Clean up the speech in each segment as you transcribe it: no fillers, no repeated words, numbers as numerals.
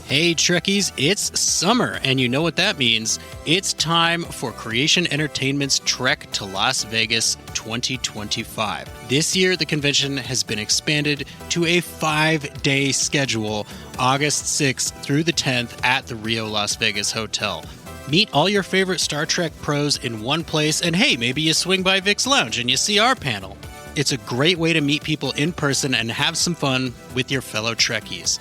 Hey Trekkies, it's summer, and you know what that means. It's time for Creation Entertainment's Trek to Las Vegas 2025. This year, the convention has been expanded to a 5-day schedule, August 6th through the 10th at the Rio Las Vegas Hotel. Meet all your favorite Star Trek pros in one place, and hey, maybe you swing by Vic's Lounge and you see our panel. It's a great way to meet people in person and have some fun with your fellow Trekkies.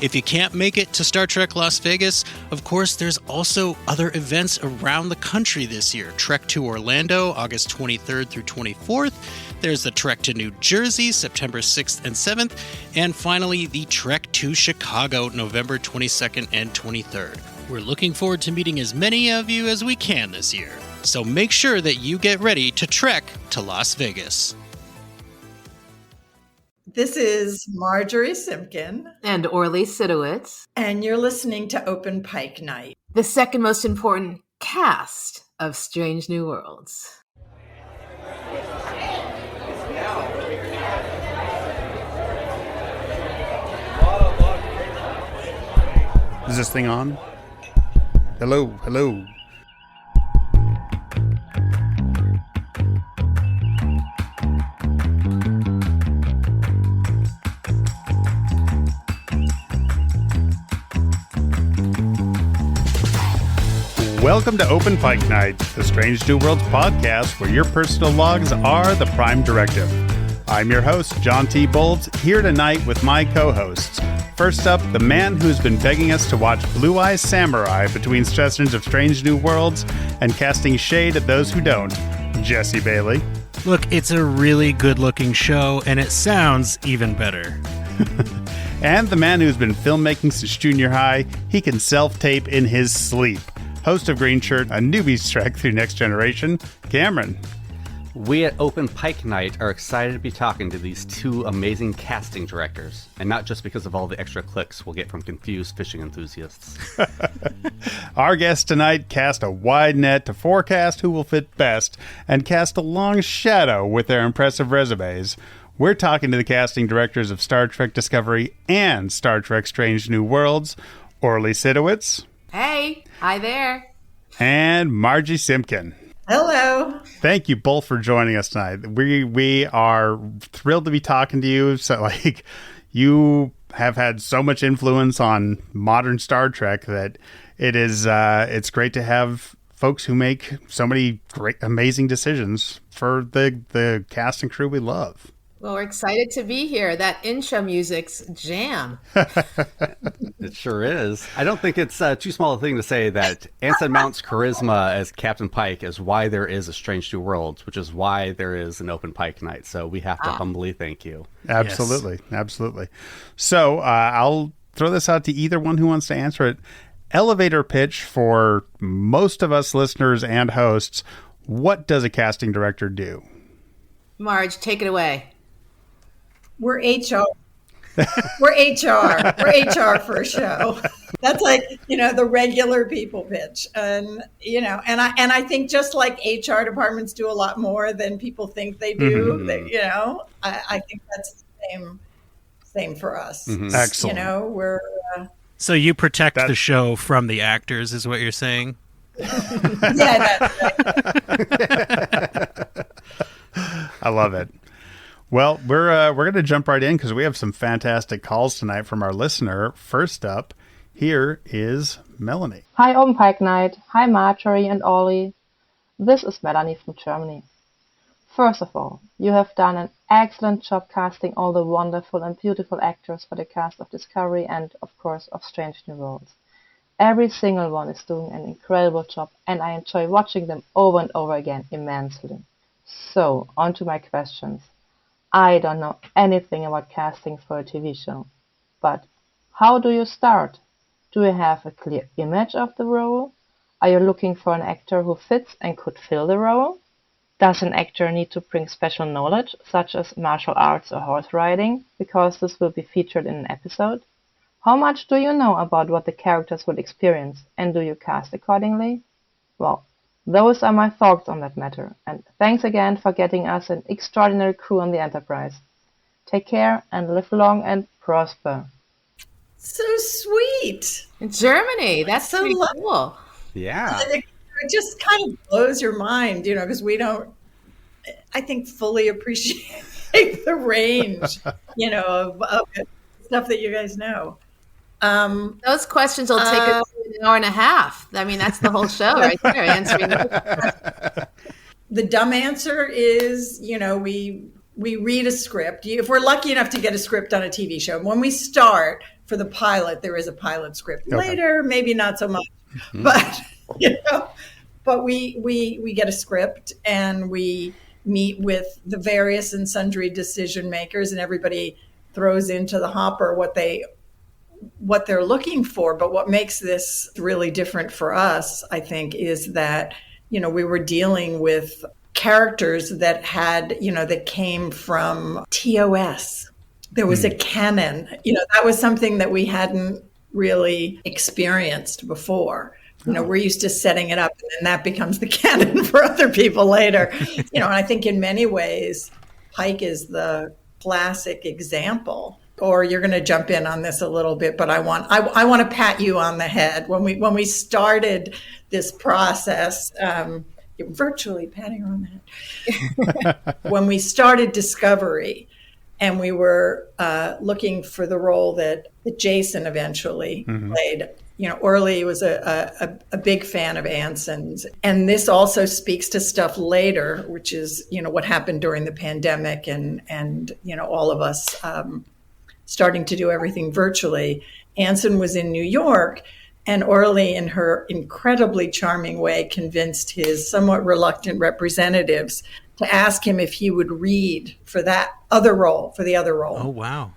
If you can't make it to Star Trek Las Vegas, of course, there's also other events around the country this year. Trek to Orlando, August 23rd through 24th. There's the Trek to New Jersey, September 6th and 7th. And finally, the Trek to Chicago, November 22nd and 23rd. We're looking forward to meeting as many of you as we can this year. So make sure that you get ready to trek to Las Vegas. This is Margery Simkin. And Orly Sitowitz. And you're listening to Open Pike Night, the second most important cast of Strange New Worlds. Is this thing on? Hello, hello. Welcome to Open Pike Night, the Strange New Worlds podcast where your personal logs are the prime directive. I'm your host, John T. Bolds, here tonight with my co-hosts. First up, the man who's been begging us to watch Blue Eye Samurai between sessions of Strange New Worlds and casting shade at those who don't, Jesse Bailey. Look, it's a really good-looking show, and it sounds even better. And the man who's been filmmaking since junior high, he can self-tape in his sleep. Host of Green Shirt, a newbie's trek through Next Generation, Cameron. We at Open Pike Night are excited to be talking to these two amazing casting directors, and not just because of all the extra clicks we'll get from confused fishing enthusiasts. Our guests tonight cast a wide net to forecast who will fit best and cast a long shadow with their impressive resumes. We're talking to the casting directors of Star Trek Discovery and Star Trek Strange New Worlds, Orly Sitowitz. Hey, hi there. And Margery Simkin. Hello. Thank you both for joining us tonight. We are thrilled to be talking to you. So, you have had so much influence on modern Star Trek that it's great to have folks who make so many great, amazing decisions for the cast and crew we love. Well, we're excited to be here. That intro music's jam. It sure is. I don't think it's too small a thing to say that Anson Mount's charisma as Captain Pike is why there is a Strange New Worlds, which is why there is an Open Pike Night. So we have to humbly thank you. Absolutely. Yes. Absolutely. So I'll throw this out to either one who wants to answer it. Elevator pitch for most of us listeners and hosts. What does a casting director do? Marge, take it away. We're HR. We're HR. We're HR for a show. That's the regular people pitch. And, I think just like HR departments do a lot more than people think they do, mm-hmm. I think that's the same for us. Mm-hmm. Excellent. We're... So you protect the show from the actors is what you're saying? Yeah, that's right. I love it. Well, we're going to jump right in because we have some fantastic calls tonight from our listener. First up, here is Melanie. Hi, Open Pike Night. Hi, Margery and Orly. This is Melanie from Germany. First of all, you have done an excellent job casting all the wonderful and beautiful actors for the cast of Discovery and, of course, of Strange New Worlds. Every single one is doing an incredible job, and I enjoy watching them over and over again immensely. So, on to my questions. I don't know anything about casting for a TV show, but how do you start? Do you have a clear image of the role? Are you looking for an actor who fits and could fill the role? Does an actor need to bring special knowledge, such as martial arts or horse riding, because this will be featured in an episode? How much do you know about what the characters will experience, and do you cast accordingly? Well, those are my thoughts on that matter, and thanks again for getting us an extraordinary crew on the Enterprise. Take care and live long and prosper. So sweet. In Germany. That's So pretty lovely. cool. Yeah. It just kind of blows your mind, because we don't, I think, fully appreciate the range, of stuff that you guys know. Those questions will take us an hour and a half. I mean, that's the whole show right there, answering the dumb answer is, we read a script. If we're lucky enough to get a script on a TV show, when we start for the pilot, there is a pilot script. Okay. Later, maybe not so much, but we get a script and we meet with the various and sundry decision makers, and everybody throws into the hopper what they're looking for. But what makes this really different for us, I think, is that, we were dealing with characters that that came from TOS. There was a canon, that was something that we hadn't really experienced before. We're used to setting it up, and then that becomes the canon for other people later. And I think in many ways, Pike is the classic example. Or you're going to jump in on this a little bit, but I want to pat you on the head. When we started this process, virtually patting her on the head. When we started Discovery, and we were looking for the role that Jason eventually played. Orly was a big fan of Anson's. And this also speaks to stuff later, which is, what happened during the pandemic and all of us starting to do everything virtually. Anson was in New York, and Orly, in her incredibly charming way, convinced his somewhat reluctant representatives to ask him if he would read for the other role. Oh, wow.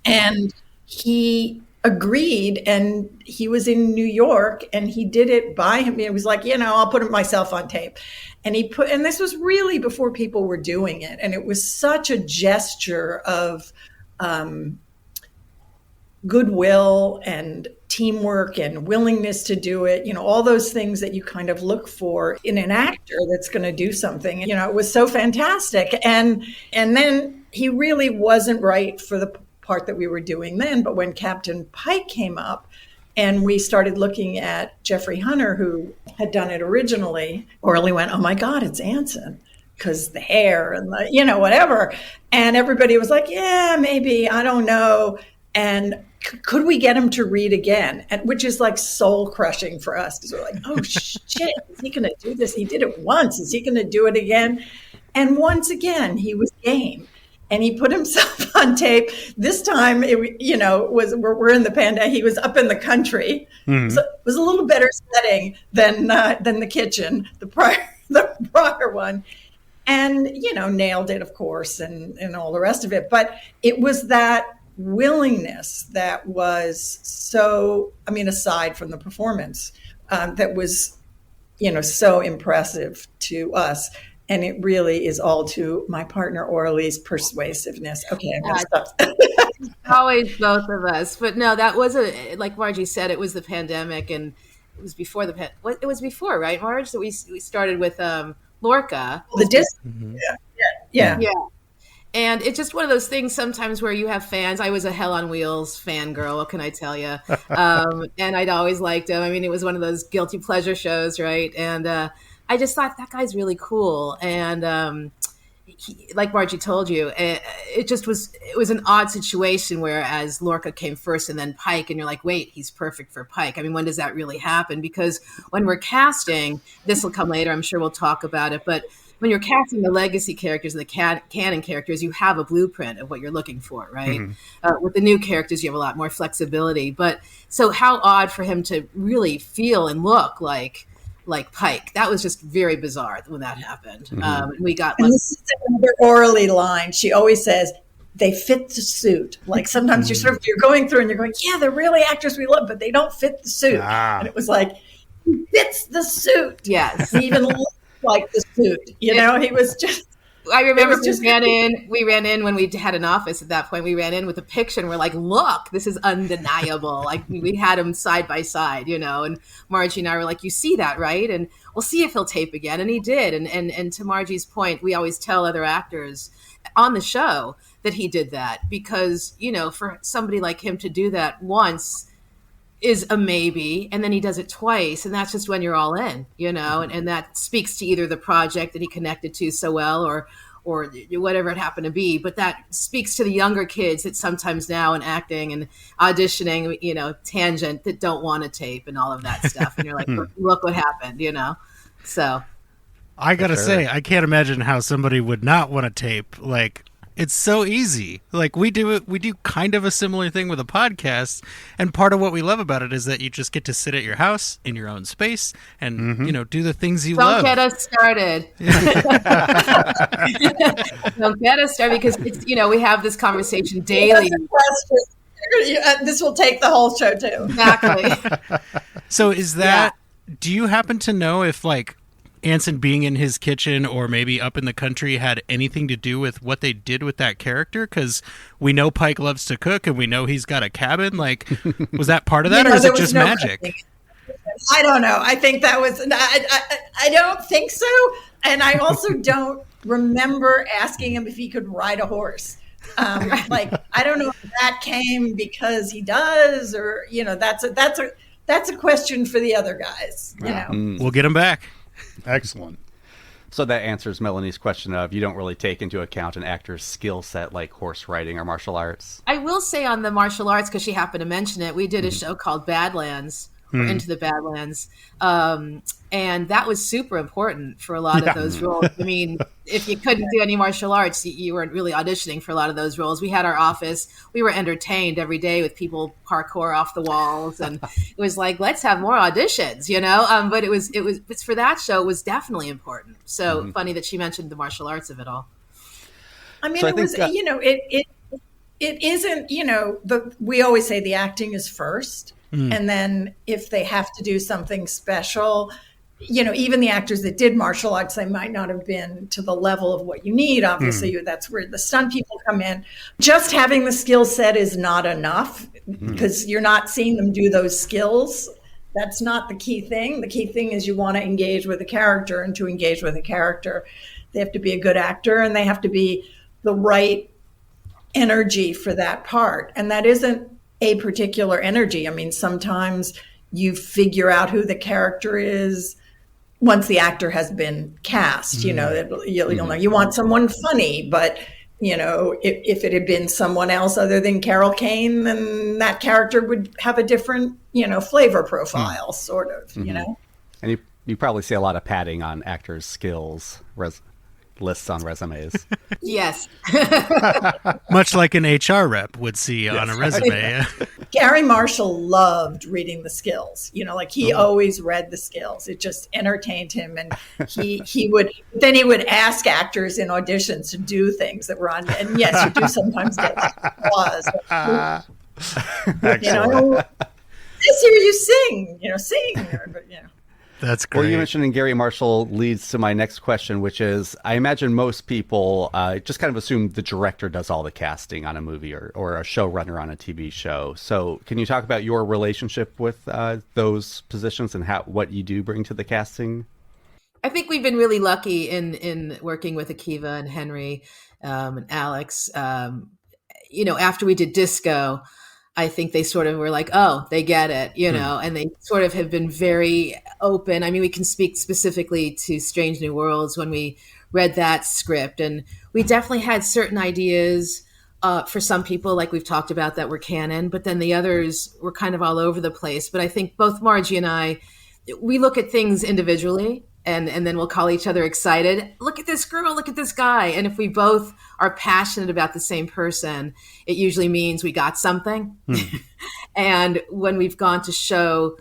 And he agreed, and he was in New York, and he did it by him. He was like, I'll put myself on tape. And this was really before people were doing it. And it was such a gesture of goodwill and teamwork and willingness to do it, all those things that you kind of look for in an actor that's going to do something. It was so fantastic. And then he really wasn't right for the part that we were doing then. But when Captain Pike came up and we started looking at Jeffrey Hunter, who had done it originally, Orly went, oh my God, it's Anson. Because the hair and whatever. And everybody was like, yeah, maybe, I don't know. And could we get him to read again? Which is like soul crushing for us, because we're like, oh shit, is he going to do this? He did it once. Is he going to do it again? And once again, he was game. And he put himself on tape. This time, we're in the pandemic. He was up in the country. Mm-hmm. So it was a little better setting than the kitchen, the prior one. And, nailed it, of course, and all the rest of it. But it was that willingness that was so, aside from the performance, that was, so impressive to us. And it really is all to my partner Orly's persuasiveness. Okay, I'm going to stop. Always both of us. But no, that was like Margie said, it was the pandemic, and it was before it was before, right, Marge? So we started with Lorca. The disc. Mm-hmm. Yeah. And it's just one of those things sometimes where you have fans. I was a Hell on Wheels fangirl, what can I tell you? And I'd always liked him. It was one of those guilty pleasure shows, right? And I just thought that guy's really cool. And like Margie told you, it was an odd situation where as Lorca came first and then Pike, and you're like, wait, he's perfect for Pike. When does that really happen? Because when we're casting, this will come later, I'm sure we'll talk about it, but when you're casting the legacy characters and the canon characters, you have a blueprint of what you're looking for, right? Mm-hmm. With the new characters, you have a lot more flexibility. But so how odd for him to really feel and look like Pike. That was just very bizarre when that happened. Mm-hmm. We got and this is another Orly line. She always says, they fit the suit. Like sometimes you're going through and you're going, yeah, they're really actors we love, but they don't fit the suit. And it was like, he fits the suit. Yes. He even looked like the suit. He was just. I remember we ran in when we had an office at that point. We ran in with a picture and we're like, look, this is undeniable. Like we had him side by side, and Margie and I were like, you see that, right? And we'll see if he'll tape again. And he did. And to Margie's point, we always tell other actors on the show that he did that, because, for somebody like him to do that once is a maybe, and then he does it twice, and that's just when you're all in, and that speaks to either the project that he connected to so well, or whatever it happened to be. But that speaks to the younger kids that sometimes now in acting and auditioning, tangent, that don't want to tape and all of that stuff. And you're like, look what happened, So I gotta say, I can't imagine how somebody would not want to tape. Like, it's so easy. Like, we do kind of a similar thing with a podcast, and part of what we love about it is that you just get to sit at your house in your own space and do the things you love. Don't get us started. Don't get us started, because it's, we have this conversation daily. This will take the whole show too. Exactly. So is that? Do you happen to know if Anson being in his kitchen or maybe up in the country had anything to do with what they did with that character? Because we know Pike loves to cook, and we know he's got a cabin. Like, was that part of that, or is it just magic? Cooking. I don't know. I think that was. I don't think so, and I also don't remember asking him if he could ride a horse. I don't know if that came because he does, or that's a question for the other guys. We'll get him back. Excellent. So that answers Melanie's question of, you don't really take into account an actor's skill set like horse riding or martial arts. I will say on the martial arts, because she happened to mention it, we did a show called Badlands, or Into the Badlands. And that was super important for a lot of those roles. I mean, if you couldn't do any martial arts, you weren't really auditioning for a lot of those roles. We had our office. We were entertained every day with people parkour off the walls. And it was like, let's have more auditions, But it was for that show, it was definitely important. So funny that she mentioned the martial arts of it all. I mean, it isn't, we always say the acting is first. And then if they have to do something special, even the actors that did martial arts, they might not have been to the level of what you need. Obviously, that's where the stunt people come in. Just having the skill set is not enough, because you're not seeing them do those skills. That's not the key thing. The key thing is you want to engage with the character, and to engage with a character, they have to be a good actor, and they have to be the right energy for that part. And that isn't a particular energy. I mean, sometimes you figure out who the character is once the actor has been cast. You'll know you want someone funny, but if it had been someone else other than Carol Kane, then that character would have a different flavor profile, sort of. And you probably see a lot of padding on actors' skills lists on resumes. Yes. Much like an HR rep would see on a resume. Gary Marshall loved reading the skills. He always read the skills. It just entertained him, and he would ask actors in auditions to do things that were on. And yes, you do sometimes get applause. This year you sing. That's great. Well, you mentioning Gary Marshall leads to my next question, which is, I imagine most people just kind of assume the director does all the casting on a movie, or a showrunner on a TV show. So can you talk about your relationship with those positions and what you do bring to the casting? I think we've been really lucky in working with Akiva and Henry and Alex. After we did Disco, I think they sort of were like, oh, they get it, and they sort of have been very open. I mean, we can speak specifically to Strange New Worlds when we read that script, and we definitely had certain ideas for some people, like we've talked about, that were canon, but then the others were kind of all over the place. But I think both Margie and I, we look at things individually, and then we'll call each other excited. Look at this girl, look at this guy. And if we both are passionate about the same person, it usually means we got something. And when we've gone to show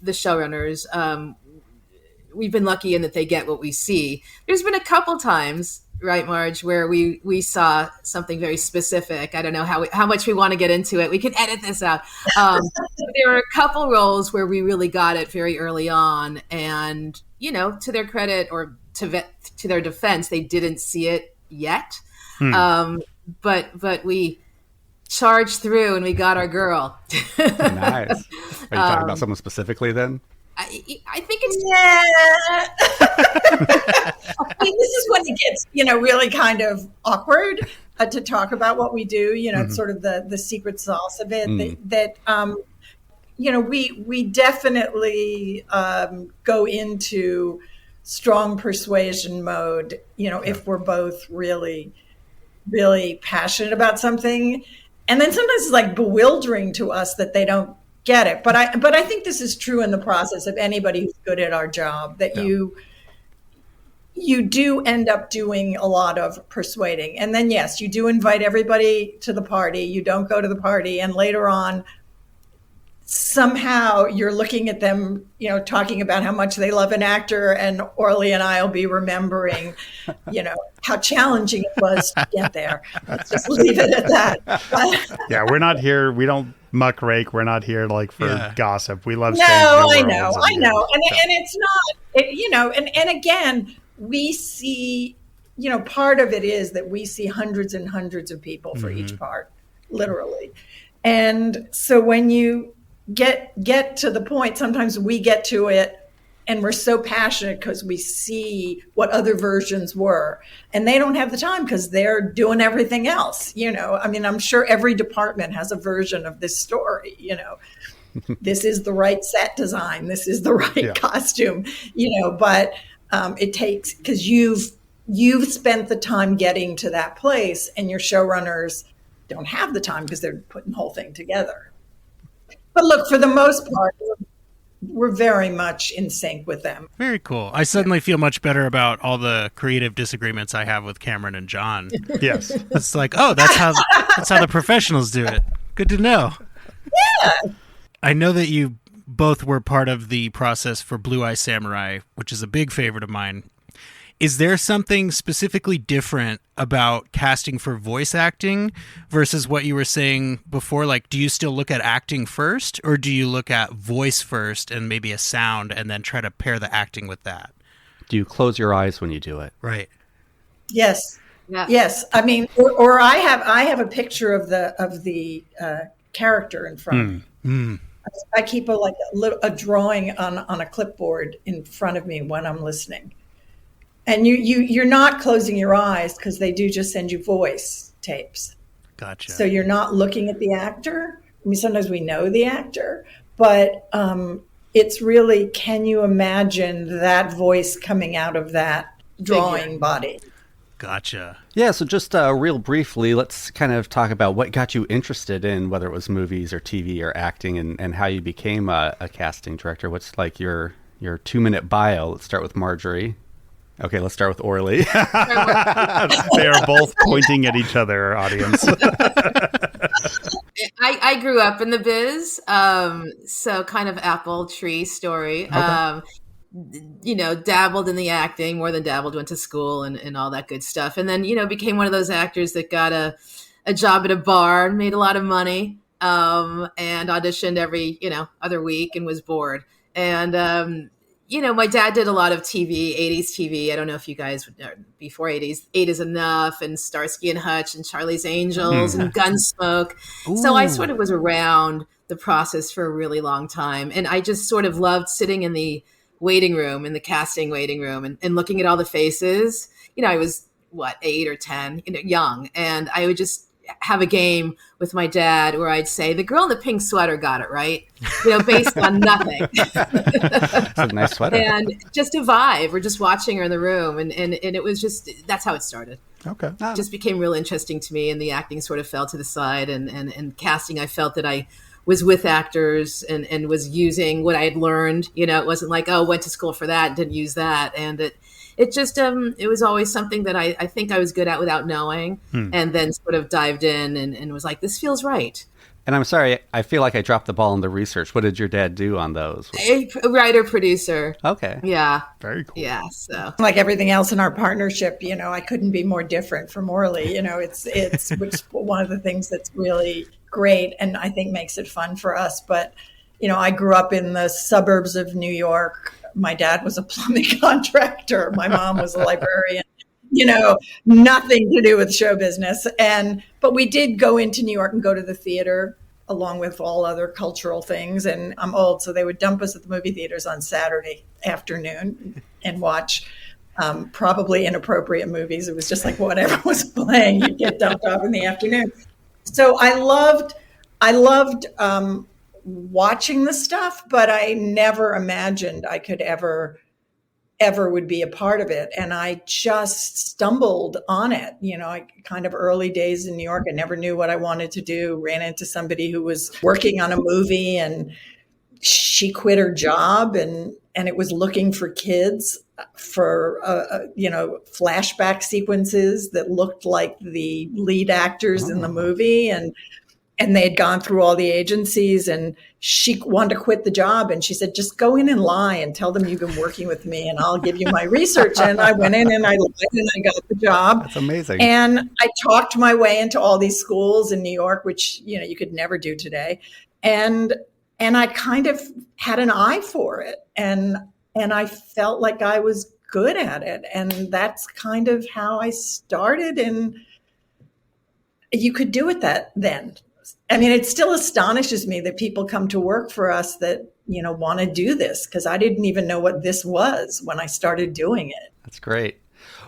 the showrunners, we've been lucky in that they get what we see. There's been a couple times, right, Marge, where we saw something very specific. I don't know how much we want to get into it. We can edit this out. There were a couple roles where we really got it very early on, and to their credit, or to their defense, they didn't see it yet. But we charged through and we got our girl. Nice. Are you talking about someone specifically then? I think it's I mean, this is when it gets really kind of awkward. to talk about what we do. It's sort of the secret sauce of it. We definitely go into strong persuasion mode. If we're both really, really passionate about something, and then sometimes it's like bewildering to us that they don't get it. But I think this is true in the process of anybody who's good at our job, that you do end up doing a lot of persuading. And then, yes, you do invite everybody to the party. You don't go to the party. And later on, somehow you're looking at them, talking about how much they love an actor. And Orly and I will be remembering, how challenging it was to get there. Let's just leave it at that. Yeah, we're not here. We don't muckrake. We're not here for gossip. We love. No, I know. And it's not, and again, we see, part of it is that we see hundreds and hundreds of people for each part, literally. And so when you get to the point, sometimes we get to it and we're so passionate because we see what other versions were, and they don't have the time because they're doing everything else. I'm sure every department has a version of this story. This is the right set design. This is the right costume, but it takes, because you've spent the time getting to that place, and your showrunners don't have the time because they're putting the whole thing together. But look, for the most part, we're very much in sync with them. Very cool. I suddenly feel much better about all the creative disagreements I have with Cameron and John. Yes. It's like, that's how the professionals do it. Good to know. Yeah. I know that you both were part of the process for Blue Eye Samurai, which is a big favorite of mine. Is there something specifically different about casting for voice acting versus what you were saying before? Like, do you still look at acting first, or do you look at voice first and maybe a sound and then try to pair the acting with that? Do you close your eyes when you do it? Right. Yes. Yeah. Yes. I mean, or I have a picture of the character in front of me. I keep a drawing on a clipboard in front of me when I'm listening. And you're not closing your eyes, because they do just send you voice tapes. Gotcha. So you're not looking at the actor. I mean, sometimes we know the actor, but it's really, can you imagine that voice coming out of that drawing body? Gotcha. Yeah, so just real briefly, let's kind of talk about what got you interested in, whether it was movies or TV or acting, and how you became a casting director. What's like your 2-minute bio? Let's start with Margery. Okay, let's start with Orly. They are both pointing at each other, audience. I grew up in the biz, so kind of apple tree story. Okay. Dabbled in the acting, more than dabbled, went to school and all that good stuff. And then, became one of those actors that got a job at a bar and made a lot of money, and auditioned every, other week, and was bored. And, my dad did a lot of TV, 80s TV. I don't know if you guys would know, before 80s, 8 is Enough and Starsky and Hutch and Charlie's Angels and Gunsmoke. Ooh. So I sort of was around the process for a really long time. And I just sort of loved sitting in the waiting room, in the casting waiting room, and looking at all the faces. I was 8 or 10, young. And I would just have a game with my dad where I'd say, the girl in the pink sweater got it right, based on nothing. That's a nice sweater. And just a vibe. We're just watching her in the room. And it was just, that's how it started. Okay. It just became real interesting to me, and the acting sort of fell to the side, and casting, I felt that I was with actors and was using what I had learned. It wasn't like, went to school for that, didn't use that. And it just, it was always something that I think I was good at without knowing, and then sort of dived in and was like, this feels right. And I'm sorry, I feel like I dropped the ball in the research. What did your dad do on those? A writer, producer. Okay. Yeah. Very cool. Yeah. So, like everything else in our partnership, I couldn't be more different from Orly. It's which one of the things that's really great and I think makes it fun for us. But, I grew up in the suburbs of New York. My dad was a plumbing contractor. My mom was a librarian. Nothing to do with show business. But we did go into New York and go to the theater along with all other cultural things. And I'm old, so they would dump us at the movie theaters on Saturday afternoon and watch probably inappropriate movies. It was just like whatever was playing, you'd get dumped off in the afternoon. So I loved watching the stuff, but I never imagined I could ever would be a part of it. And I just stumbled on it. I kind of early days in New York, I never knew what I wanted to do. Ran into somebody who was working on a movie, and she quit her job and it was looking for kids for, flashback sequences that looked like the lead actors in the movie. And they had gone through all the agencies, and she wanted to quit the job. And she said, just go in and lie and tell them you've been working with me and I'll give you my research. And I went in and I lied and I got the job. That's amazing. And I talked my way into all these schools in New York, which, you could never do today. And I kind of had an eye for it. And I felt like I was good at it. And that's kind of how I started. And you could do it then. I mean, it still astonishes me that people come to work for us that, want to do this, because I didn't even know what this was when I started doing it. That's great.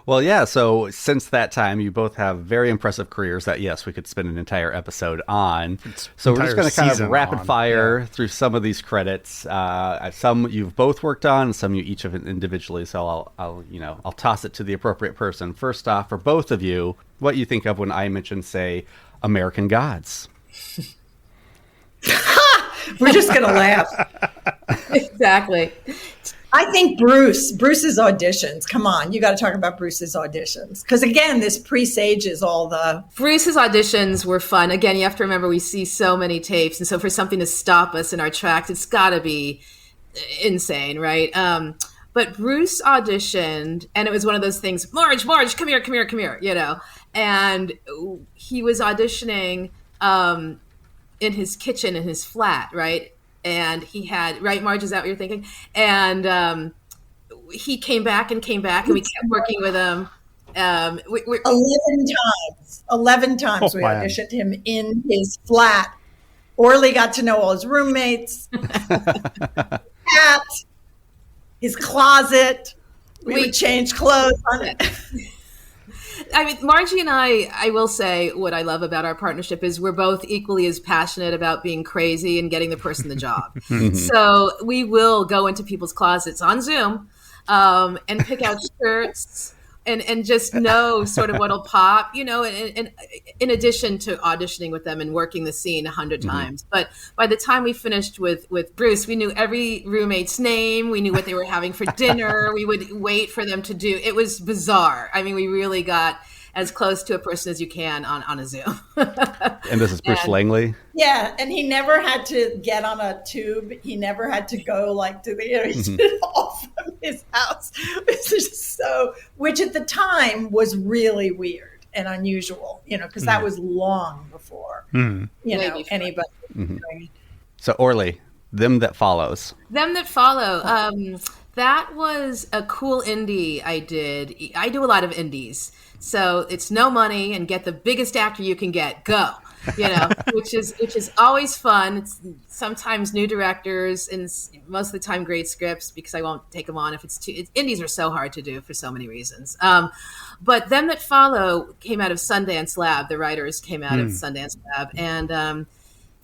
Well, yeah. So since that time, you both have very impressive careers that, yes, we could spend an entire episode on. So we're just going to kind of rapid fire through some of these credits. Some you've both worked on, and some you each have individually. So I'll toss it to the appropriate person. First off, for both of you, what you think of when I mention, say, American Gods? We're just going to laugh. Exactly. I think Bruce's auditions. Come on, you got to talk about Bruce's auditions. Because again, this presages all the... Bruce's auditions were fun. Again, you have to remember we see so many tapes. And so for something to stop us in our tracks, it's got to be insane, right? But Bruce auditioned, and it was one of those things, Marge, come here, And he was auditioning in his kitchen, in his flat, right? And he had, right, Marge, is that what you're thinking? And he came back, and we kept working with him. 11 times we auditioned him in his flat. Orly got to know all his roommates, cat, his closet. We would change clothes on it. I mean, Margie and I will say what I love about our partnership is we're both equally as passionate about being crazy and getting the person the job. So we will go into people's closets on Zoom and pick out shirts and just know sort of what'll pop, and in addition to auditioning with them and working the scene 100 times. But by the time we finished with Bruce, we knew every roommate's name. We knew what they were having for dinner. We would wait for them to do. It was bizarre. I mean, we really got as close to a person as you can on a Zoom. And this is Bruce Langley? Yeah, and he never had to get on a tube. He never had to go to the, he did it all from his house. It was just which at the time was really weird and unusual, because that was long before, anybody. So Orly, Them That Follows. Them That Follow. That was a cool indie I did. I do a lot of indies. So it's no money and get the biggest actor you can get. Go, which is always fun. It's sometimes new directors and most of the time great scripts, because I won't take them on if it's too. Indies are so hard to do for so many reasons. But Them That Follow came out of Sundance Lab. The writers came out of Sundance Lab, and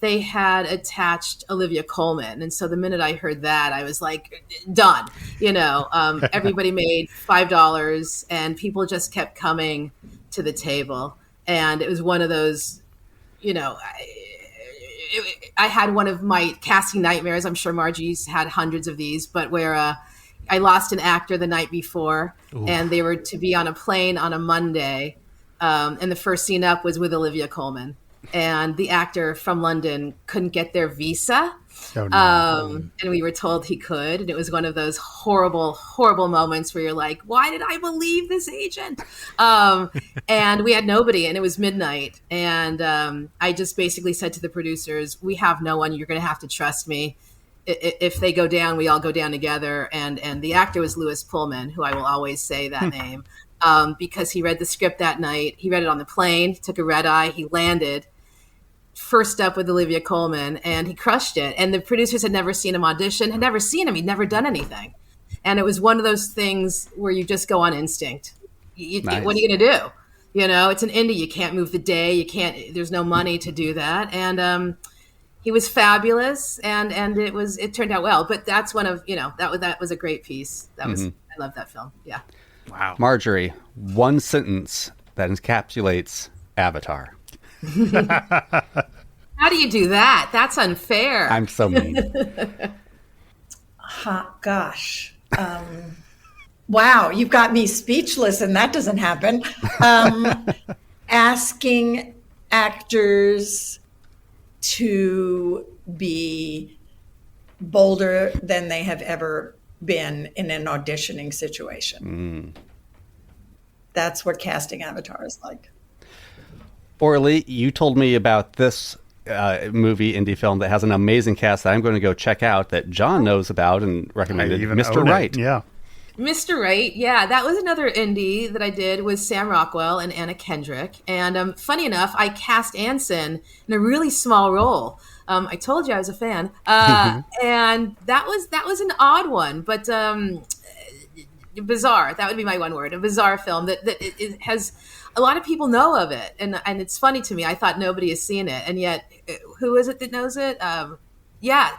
they had attached Olivia Colman. And so the minute I heard that, I was like, done. Everybody made $5 and people just kept coming to the table. And it was one of those, I had one of my casting nightmares. I'm sure Margie's had hundreds of these, but where I lost an actor the night before. Ooh. And they were to be on a plane on a Monday. And the first scene up was with Olivia Colman. And the actor from London couldn't get their visa. Oh, no. And we were told he could. And it was one of those horrible, horrible moments where you're like, why did I believe this agent? And we had nobody, and it was midnight. And I just basically said to the producers, we have no one. You're going to have to trust me. If they go down, we all go down together. And the actor was Lewis Pullman, who I will always say that name. Because he read the script that night. He read it on the plane, took a red eye, he landed first up with Olivia Colman, and he crushed it. And the producers had never seen him audition, had never seen him. He'd never done anything. And it was one of those things where you just go on instinct. Nice. What are you going to do? You know, it's an indie. You can't move the day. You can't. There's no money to do that. And he was fabulous, and it turned out well. But that's one of that was a great piece. That was I love that film. Yeah. Wow. Margery, one sentence that encapsulates Avatar. How do you do that? That's unfair. I'm so mean. Gosh. Wow, you've got me speechless, and that doesn't happen. Asking actors to be bolder than they have ever been in an auditioning situation. That's what casting Avatar is like. Orly, you told me about this movie, indie film, that has an amazing cast that I'm going to go check out, that John knows about and recommended, Mr. Right. Yeah. Mr. Right, yeah, that was another indie that I did with Sam Rockwell and Anna Kendrick. And funny enough, I cast Anson in a really small role. I told you I was a fan, and that was an odd one, but bizarre. That would be my one word. A bizarre film that it has a lot of people know of it, and it's funny to me. I thought nobody has seen it, and yet who is it that knows it? Yeah.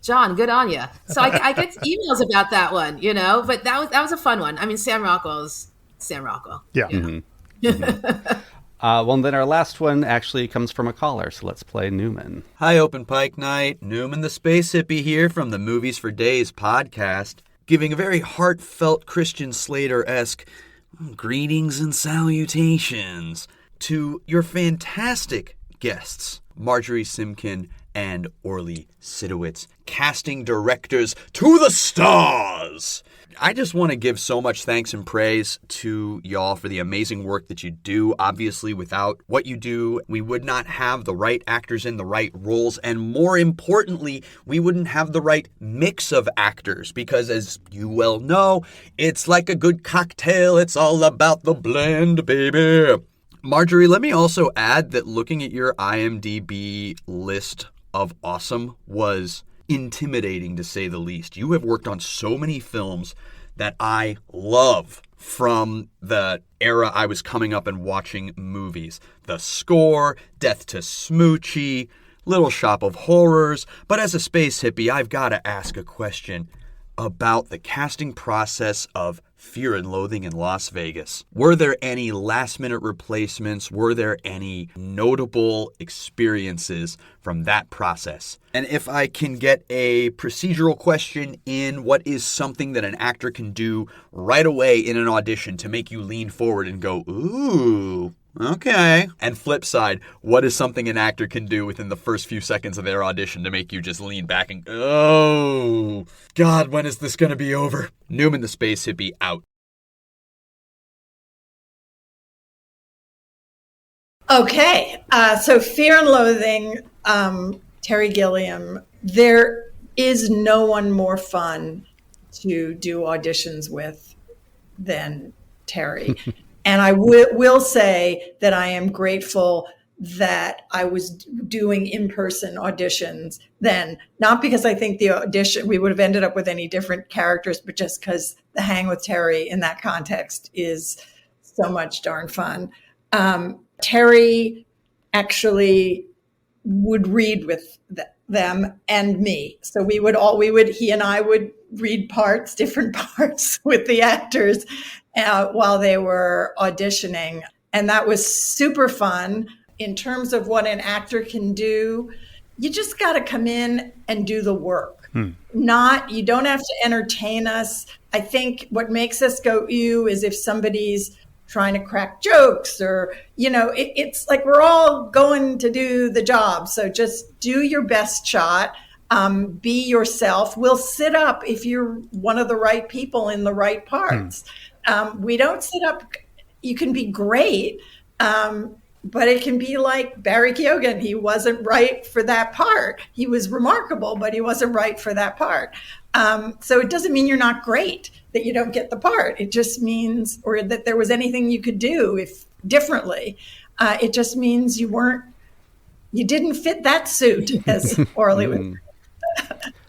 John, good on you. So I get emails about that one, but that was a fun one. I mean, Sam Rockwell's Sam Rockwell. Yeah. Well, then our last one actually comes from a caller, so let's play Newman. Hi, Open Pike Night. Newman the Space Hippie here from the Movies for Days podcast, giving a very heartfelt Christian Slater-esque greetings and salutations to your fantastic guests, Margery Simkin and Orly Sitowitz, casting directors to the stars. I just want to give so much thanks and praise to y'all for the amazing work that you do. Obviously, without what you do, we would not have the right actors in the right roles, and more importantly, we wouldn't have the right mix of actors, because as you well know, it's like a good cocktail. It's all about the blend, baby. Margery, let me also add that looking at your IMDb list of awesome was intimidating, to say the least. You have worked on so many films that I love from the era I was coming up and watching movies. The Score, Death to Smoochie, Little Shop of Horrors. But as a space hippie, I've got to ask a question about the casting process of Fear and Loathing in Las Vegas. Were there any last-minute replacements? Were there any notable experiences from that process? And if I can get a procedural question in, what is something that an actor can do right away in an audition to make you lean forward and go, ooh, okay. And flip side, what is something an actor can do within the first few seconds of their audition to make you just lean back and, oh, God, when is this going to be over? Newman the Space Hippie out. Okay, so Fear and Loathing, Terry Gilliam, there is no one more fun to do auditions with than Terry. And I will say that I am grateful that I was doing in-person auditions then, not because I think the audition, we would have ended up with any different characters, but just because the hang with Terry in that context is so much darn fun. Terry actually would read with them and me. So he and I would read different parts with the actors while they were auditioning. And that was super fun. In terms of what an actor can do, you just got to come in and do the work. You don't have to entertain us. I think what makes us go ew is if somebody's trying to crack jokes or, it's like we're all going to do the job. So just do your best shot. Be yourself. We'll sit up if you're one of the right people in the right parts. We don't sit up. You can be great, but it can be like Barry Keoghan. He wasn't right for that part. He was remarkable, but he wasn't right for that part. So it doesn't mean you're not great, that you don't get the part. It just means, or that there was anything you could do if differently. It just means you didn't fit that suit, as Orly would.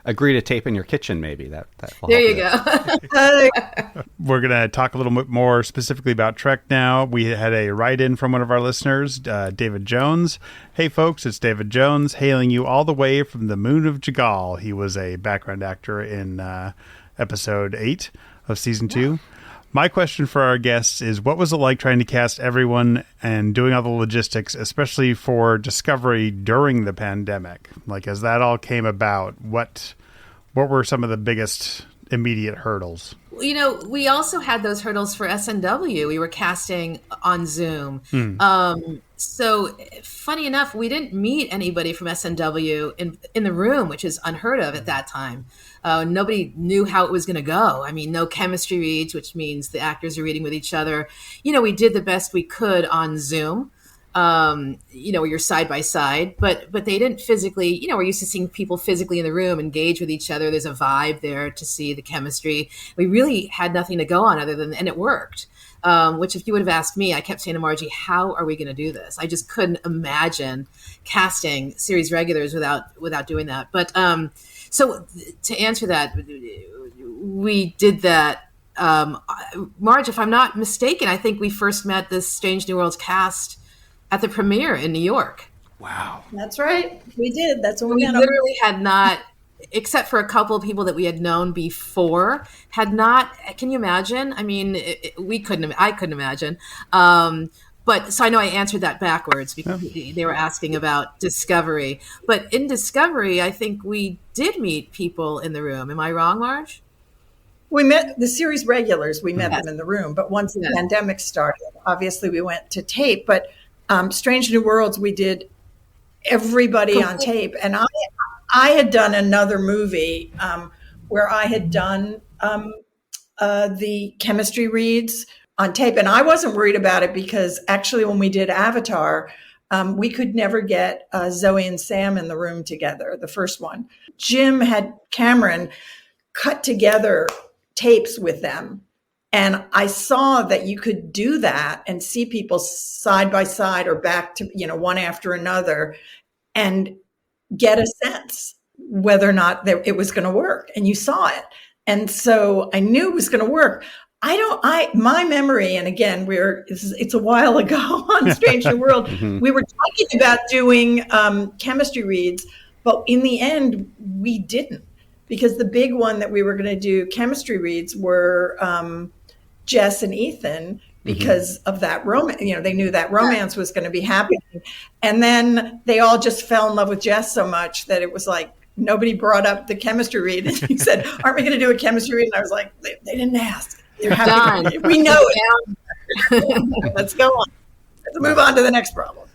agree to tape in your kitchen, maybe. That will There help you go. We're going to talk a little bit more specifically about Trek now. We had a write-in from one of our listeners, David Jones. Hey, folks, it's David Jones, hailing you all the way from the moon of Jagal. He was a background actor in episode 8 of season 2. My question for our guests is, what was it like trying to cast everyone and doing all the logistics, especially for Discovery during the pandemic? Like, as that all came about, what were some of the biggest immediate hurdles? You know, we also had those hurdles for SNW. We were casting on Zoom. So funny enough, we didn't meet anybody from SNW in the room, which is unheard of at that time. Nobody knew how it was going to go. I mean, no chemistry reads, which means the actors are reading with each other. You know, we did the best we could on Zoom. You know, you're side by side, but they didn't physically, you know, we're used to seeing people physically in the room engage with each other. There's a vibe there to see the chemistry. We really had nothing to go on other than, and it worked. Which if you would have asked me, I kept saying to Margie, how are we going to do this? I just couldn't imagine casting series regulars without doing that. But, so to answer that, we did that. Marge, if I'm not mistaken, I think we first met the Strange New Worlds cast at the premiere in New York. Wow. That's right. We did. That's when we literally had not, except for a couple of people that we had known before, had not. Can you imagine? I mean, I couldn't imagine. But so I know I answered that backwards because they were asking about Discovery. But in Discovery, I think we did meet people in the room. Am I wrong, Marge? We met the series regulars. We met them in the room. But once the pandemic started, obviously we went to tape. But Strange New Worlds, we did everybody on tape. And I had done another movie where I had done the chemistry reads on tape. And I wasn't worried about it because actually when we did Avatar, we could never get Zoe and Sam in the room together, the first one. Jim had Cameron cut together tapes with them. And I saw that you could do that and see people side by side or back to, you know, one after another and get a sense whether or not it was going to work. And you saw it. And so I knew it was going to work. My memory, and again, it's a while ago on Strange New World, we were talking about doing chemistry reads, but in the end, we didn't. Because the big one that we were going to do chemistry reads were Jess and Ethan, because of that romance. You know, they knew that romance was going to be happening. And then they all just fell in love with Jess so much that it was like, nobody brought up the chemistry read. And he said, aren't we going to do a chemistry read? And I was like, they didn't ask. Done. We know it. Let's go on. Let's move on to the next problem.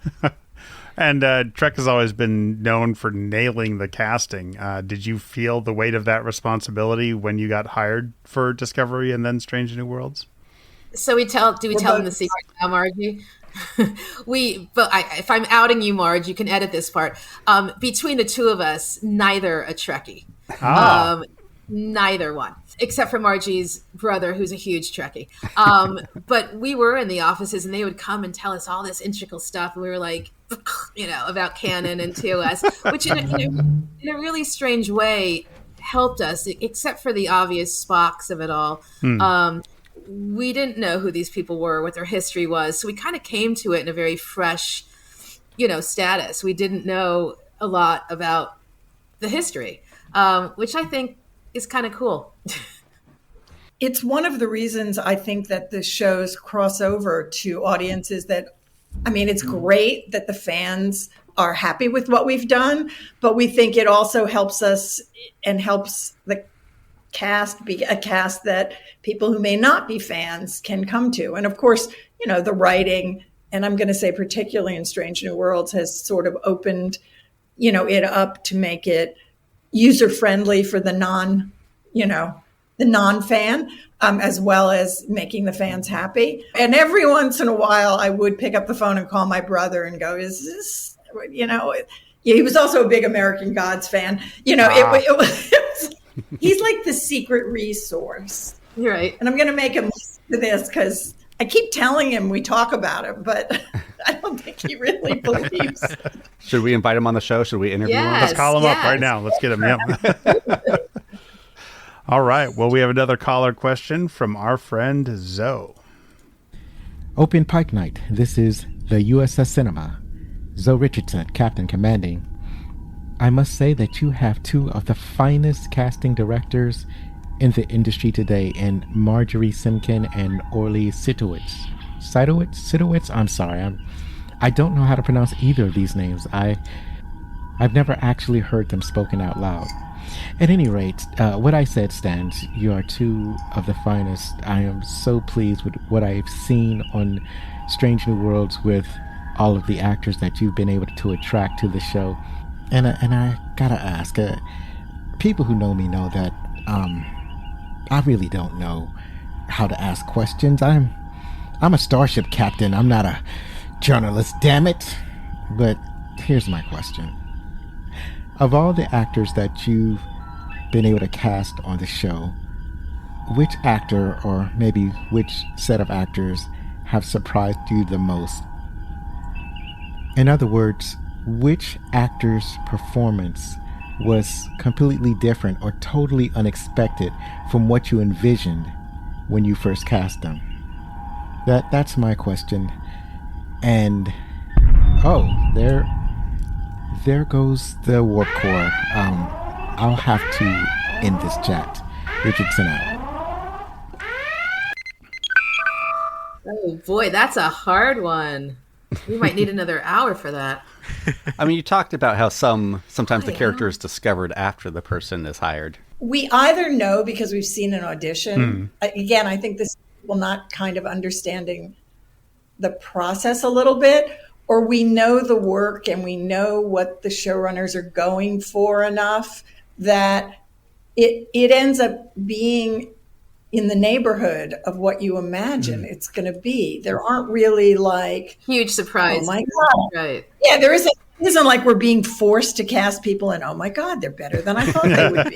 And Trek has always been known for nailing the casting. Did you feel the weight of that responsibility when you got hired for Discovery and then Strange New Worlds? So do we tell them the secret now, Margie? If I'm outing you, Marge, you can edit this part. Between the two of us, neither a Trekkie. Neither one, except for Margie's brother, who's a huge Trekkie. But we were in the offices and they would come and tell us all this integral stuff. And we were like, you know, about canon and TOS, which in a really strange way helped us, except for the obvious Spocks of it all. We didn't know who these people were, what their history was. So we kind of came to it in a very fresh, you know, status. We didn't know a lot about the history, which I think is kind of cool. It's one of the reasons I think that the shows cross over to audiences that, I mean, it's great that the fans are happy with what we've done, but we think it also helps us and helps the cast be a cast that people who may not be fans can come to. And of course, you know, the writing, and I'm going to say particularly in Strange New Worlds, has sort of opened, you know, it up to make it user-friendly for the non-fan, as well as making the fans happy. And every once in a while, I would pick up the phone and call my brother and go, is this, you know, he was also a big American Gods fan. You know, it was he's like the secret resource. You're right. And I'm going to make him listen to this because I keep telling him we talk about it, but I don't think he really believes it. Should we invite him on the show? Should we interview him? Let's call him up right now. Let's get him. Yep. All right. Well, we have another caller question from our friend Zoe. Open Pike Night. This is the USS Cinema. Zoe Richardson, Captain Commanding. I must say that you have two of the finest casting directors in the industry today in Margery Simkin and Orly Sitowitz. Sitowitz? I'm sorry. I don't know how to pronounce either of these names. I've never actually heard them spoken out loud. At any rate, what I said stands. You are two of the finest. I am so pleased with what I've seen on Strange New Worlds with all of the actors that you've been able to attract to the show. And I gotta ask, people who know me know that I really don't know how to ask questions. I'm a starship captain. I'm not a journalist, damn it. But here's my question. Of all the actors that you've been able to cast on the show, which actor or maybe which set of actors have surprised you the most? In other words, which actor's performance was completely different or totally unexpected from what you envisioned when you first cast them? That's my question. And there goes the warp core. I'll have to end this chat. Richardson out. Oh boy, that's a hard one. We might need another hour for that. I mean, you talked about how sometimes the character is discovered after the person is hired. We either know because we've seen an audition. Again, I think this will not kind of understanding the process a little bit, or we know the work and we know what the showrunners are going for enough that it ends up being in the neighborhood of what you imagine it's going to be. There aren't really like huge surprise. Oh my God. Right. Yeah, there isn't. It isn't like we're being forced to cast people and, oh my God, they're better than I thought they would be.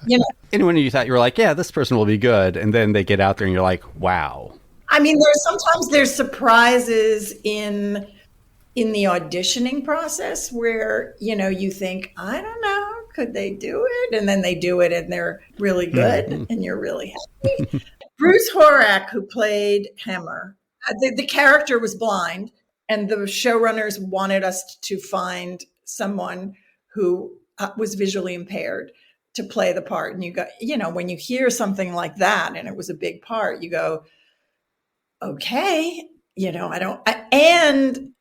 You know? And when you thought you were like, yeah, this person will be good. And then they get out there and you're like, wow. I mean, sometimes there's surprises in the auditioning process where, you know, you think, I don't know, could they do it? And then they do it and they're really good and you're really happy. Bruce Horak, who played Hemmer, the character was blind. And the showrunners wanted us to find someone who was visually impaired to play the part. And you go, you know, when you hear something like that, and it was a big part, you go, okay, you know, and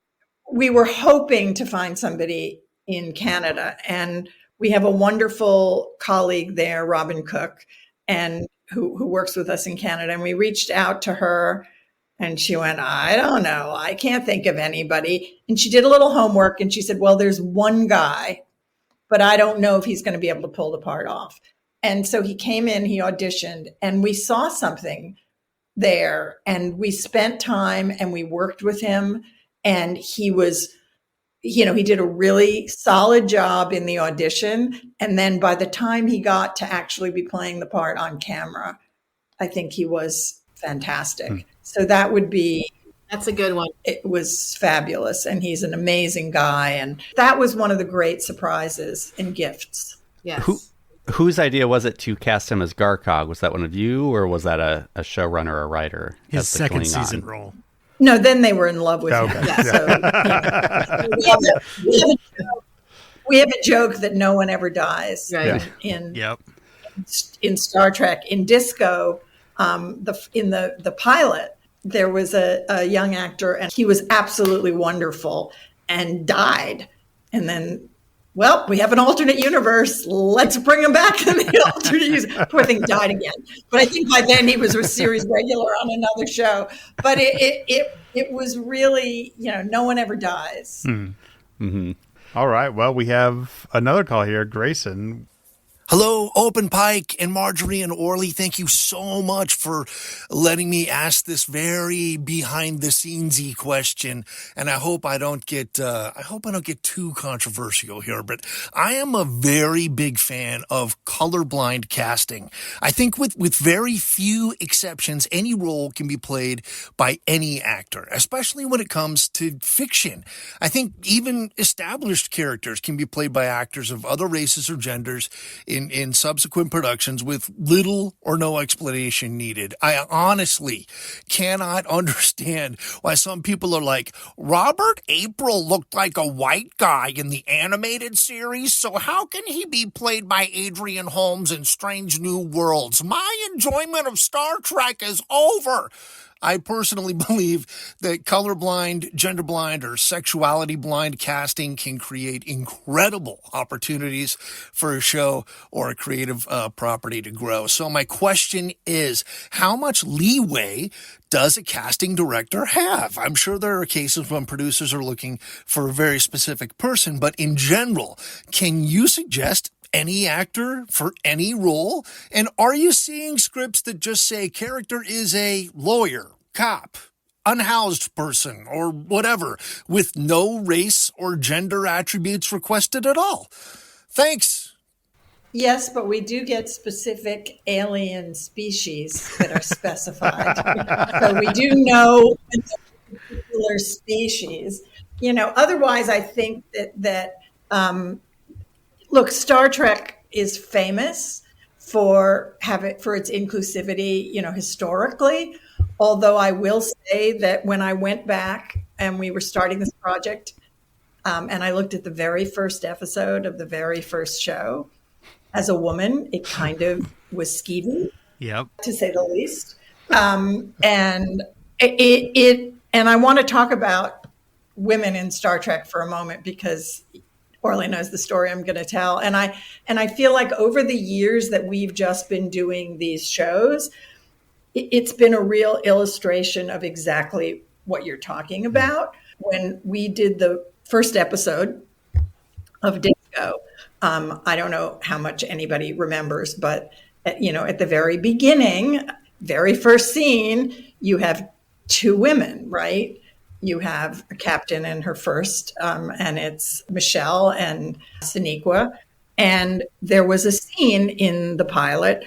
we were hoping to find somebody in Canada. And we have a wonderful colleague there, Robin Cook, and who works with us in Canada. And we reached out to her. And she went, I don't know. I can't think of anybody. And she did a little homework and she said, well, there's one guy, but I don't know if he's going to be able to pull the part off. And so he came in, he auditioned, and we saw something there. And we spent time and we worked with him. And he was, you know, he did a really solid job in the audition. And then by the time he got to actually be playing the part on camera, I think he was fantastic. So that would be, that's a good one. It was fabulous. And he's an amazing guy. And that was one of the great surprises and gifts. Yes. Whose idea was it to cast him as Garkog? Was that one of you, or was that a showrunner or a writer? His second season role. No, then they were in love with him. Yeah. So, we have a joke that no one ever dies. Right. In Star Trek, in Disco, in the pilot, there was a young actor and he was absolutely wonderful and died. And then, well, we have an alternate universe. Let's bring him back in the alternate universe. Poor thing died again. But I think by then he was a series regular on another show. But it was really, you know, no one ever dies. All right. Well, we have another call here. Grayson. Hello, Open Pike and Margery and Orly. Thank you so much for letting me ask this very behind-the-scenes-y question. And I hope I don't get too controversial here. But I am a very big fan of colorblind casting. I think with very few exceptions, any role can be played by any actor, especially when it comes to fiction. I think even established characters can be played by actors of other races or genders in subsequent productions with little or no explanation needed. I honestly cannot understand why some people are like, Robert April looked like a white guy in the animated series, so how can he be played by Adrian Holmes in Strange New Worlds? My enjoyment of Star Trek is over. I personally believe that colorblind, genderblind, or sexuality blind casting can create incredible opportunities for a show or a creative property to grow. So my question is, how much leeway does a casting director have? I'm sure there are cases when producers are looking for a very specific person, but in general, can you suggest any actor for any role? And are you seeing scripts that just say character is a lawyer, cop, unhoused person, or whatever, with no race or gender attributes requested at all? Thanks. Yes, but we do get specific alien species that are specified. So we do know a particular species. Otherwise I think that look, Star Trek is famous for its inclusivity, historically. Although I will say that when I went back and we were starting this project, and I looked at the very first episode of the very first show, as a woman, it kind of was skeevy, to say the least. And I want to talk about women in Star Trek for a moment because Orly knows the story I'm going to tell. And I feel like over the years that we've just been doing these shows, it's been a real illustration of exactly what you're talking about. When we did the first episode of Disco, I don't know how much anybody remembers, but at the very beginning, very first scene, you have two women, right? You have a captain and her first, and it's Michelle and Sonequa. And there was a scene in the pilot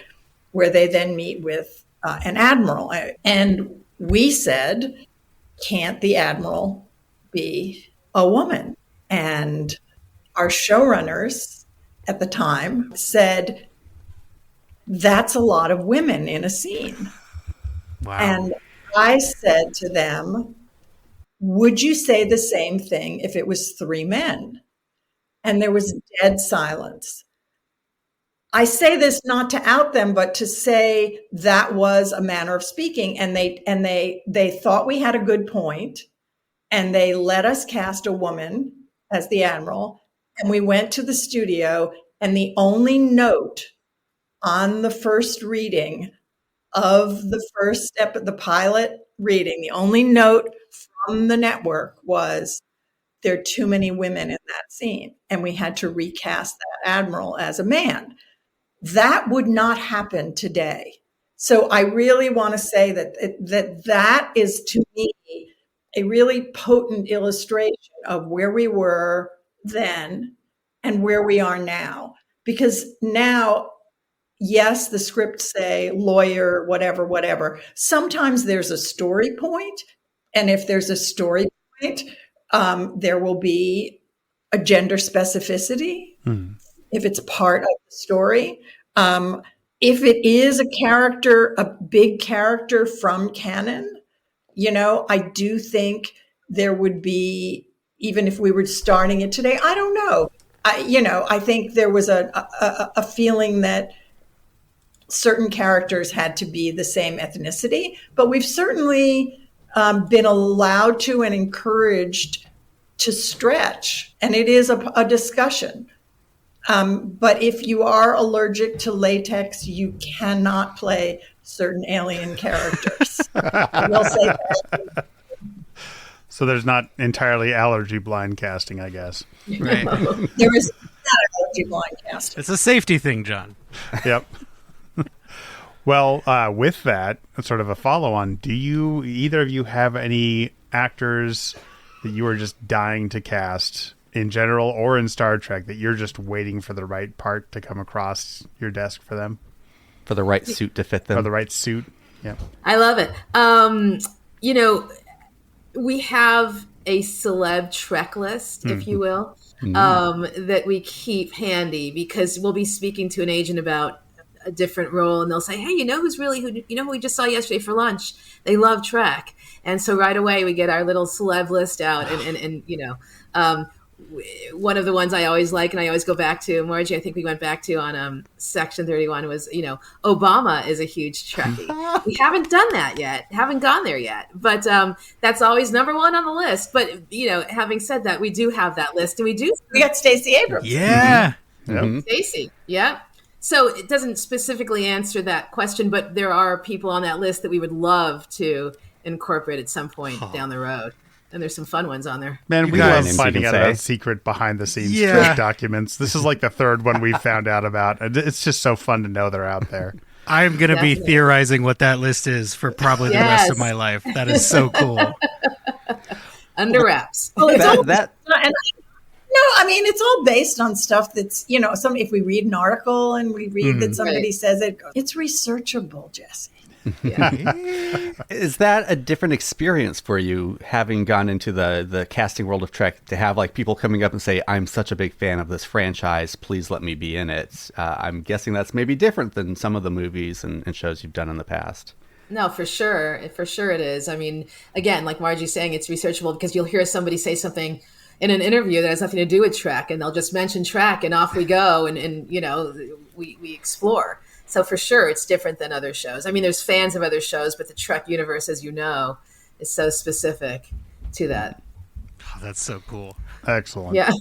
where they then meet with an admiral. And we said, can't the admiral be a woman? And our showrunners at the time said, that's a lot of women in a scene. Wow. And I said to them, would you say the same thing if it was three men? And there was dead silence. I say this not to out them, but to say that was a manner of speaking. And they thought we had a good point, and they let us cast a woman as the admiral. And we went to the studio, and the only note on the first reading of the pilot reading, the only note from the network was, there are too many women in that scene. And we had to recast that admiral as a man. That would not happen today. So I really want to say that is, to me, a really potent illustration of where we were then and where we are now. Because now, yes, the scripts say lawyer, whatever. Sometimes there's a story point. And if there's a story point, there will be a gender specificity. If it's part of the story. If it is a character, a big character from canon, I do think there would be, even if we were starting it today, I don't know. I think there was a feeling that certain characters had to be the same ethnicity, but we've certainly been allowed to and encouraged to stretch, and it is a discussion. But if you are allergic to latex, you cannot play certain alien characters. I will say that. So there's not entirely allergy blind casting, I guess. Right. blind cast. It's a safety thing, John. Yep. Well, with that, sort of a follow-on, do you, either of you, have any actors that you are just dying to cast in general or in Star Trek that you're just waiting for the right part to come across your desk for them? For the right suit to fit them. For the right suit, yeah. I love it. We have a celeb Trek list, if you will, that we keep handy because we'll be speaking to an agent about a different role and they'll say, hey, who we just saw yesterday for lunch? They love Trek. And so right away we get our little celeb list out and one of the ones I always like and I always go back to, Margie, I think we went back to on Section 31 was, Obama is a huge Trekkie. We haven't done that yet, haven't gone there yet, but that's always number one on the list. But, having said that, we do have that list and we got Stacey Abrams. Yeah. Mm-hmm. Stacey, yeah. So it doesn't specifically answer that question, but there are people on that list that we would love to incorporate at some point down the road. And there's some fun ones on there. Man, we love finding out about secret behind-the-scenes Trek documents. This is like the third one we've found out about. It's just so fun to know they're out there. I'm going to be theorizing what that list is for probably the rest of my life. That is so cool. Under wraps. Well, it's all based on stuff that's, if we read an article and we read that somebody says it, it's researchable, Jesse. Yeah. Is that a different experience for you, having gone into the casting world of Trek, to have like people coming up and say, I'm such a big fan of this franchise, please let me be in it? I'm guessing that's maybe different than some of the movies and shows you've done in the past. No, for sure. For sure it is. I mean, again, like Margie's saying, it's researchable because you'll hear somebody say something in an interview that has nothing to do with Trek and they'll just mention Trek and off we go and we explore. So for sure, it's different than other shows. I mean, there's fans of other shows, but the Trek universe, as you know, is so specific to that. Oh, that's so cool. Excellent. Yeah.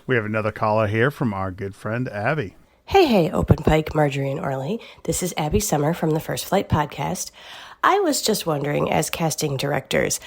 We have another caller here from our good friend, Abby. Hey, Open Pike, Margery and Orly. This is Abby Summer from the First Flight podcast. I was just wondering, as casting directors,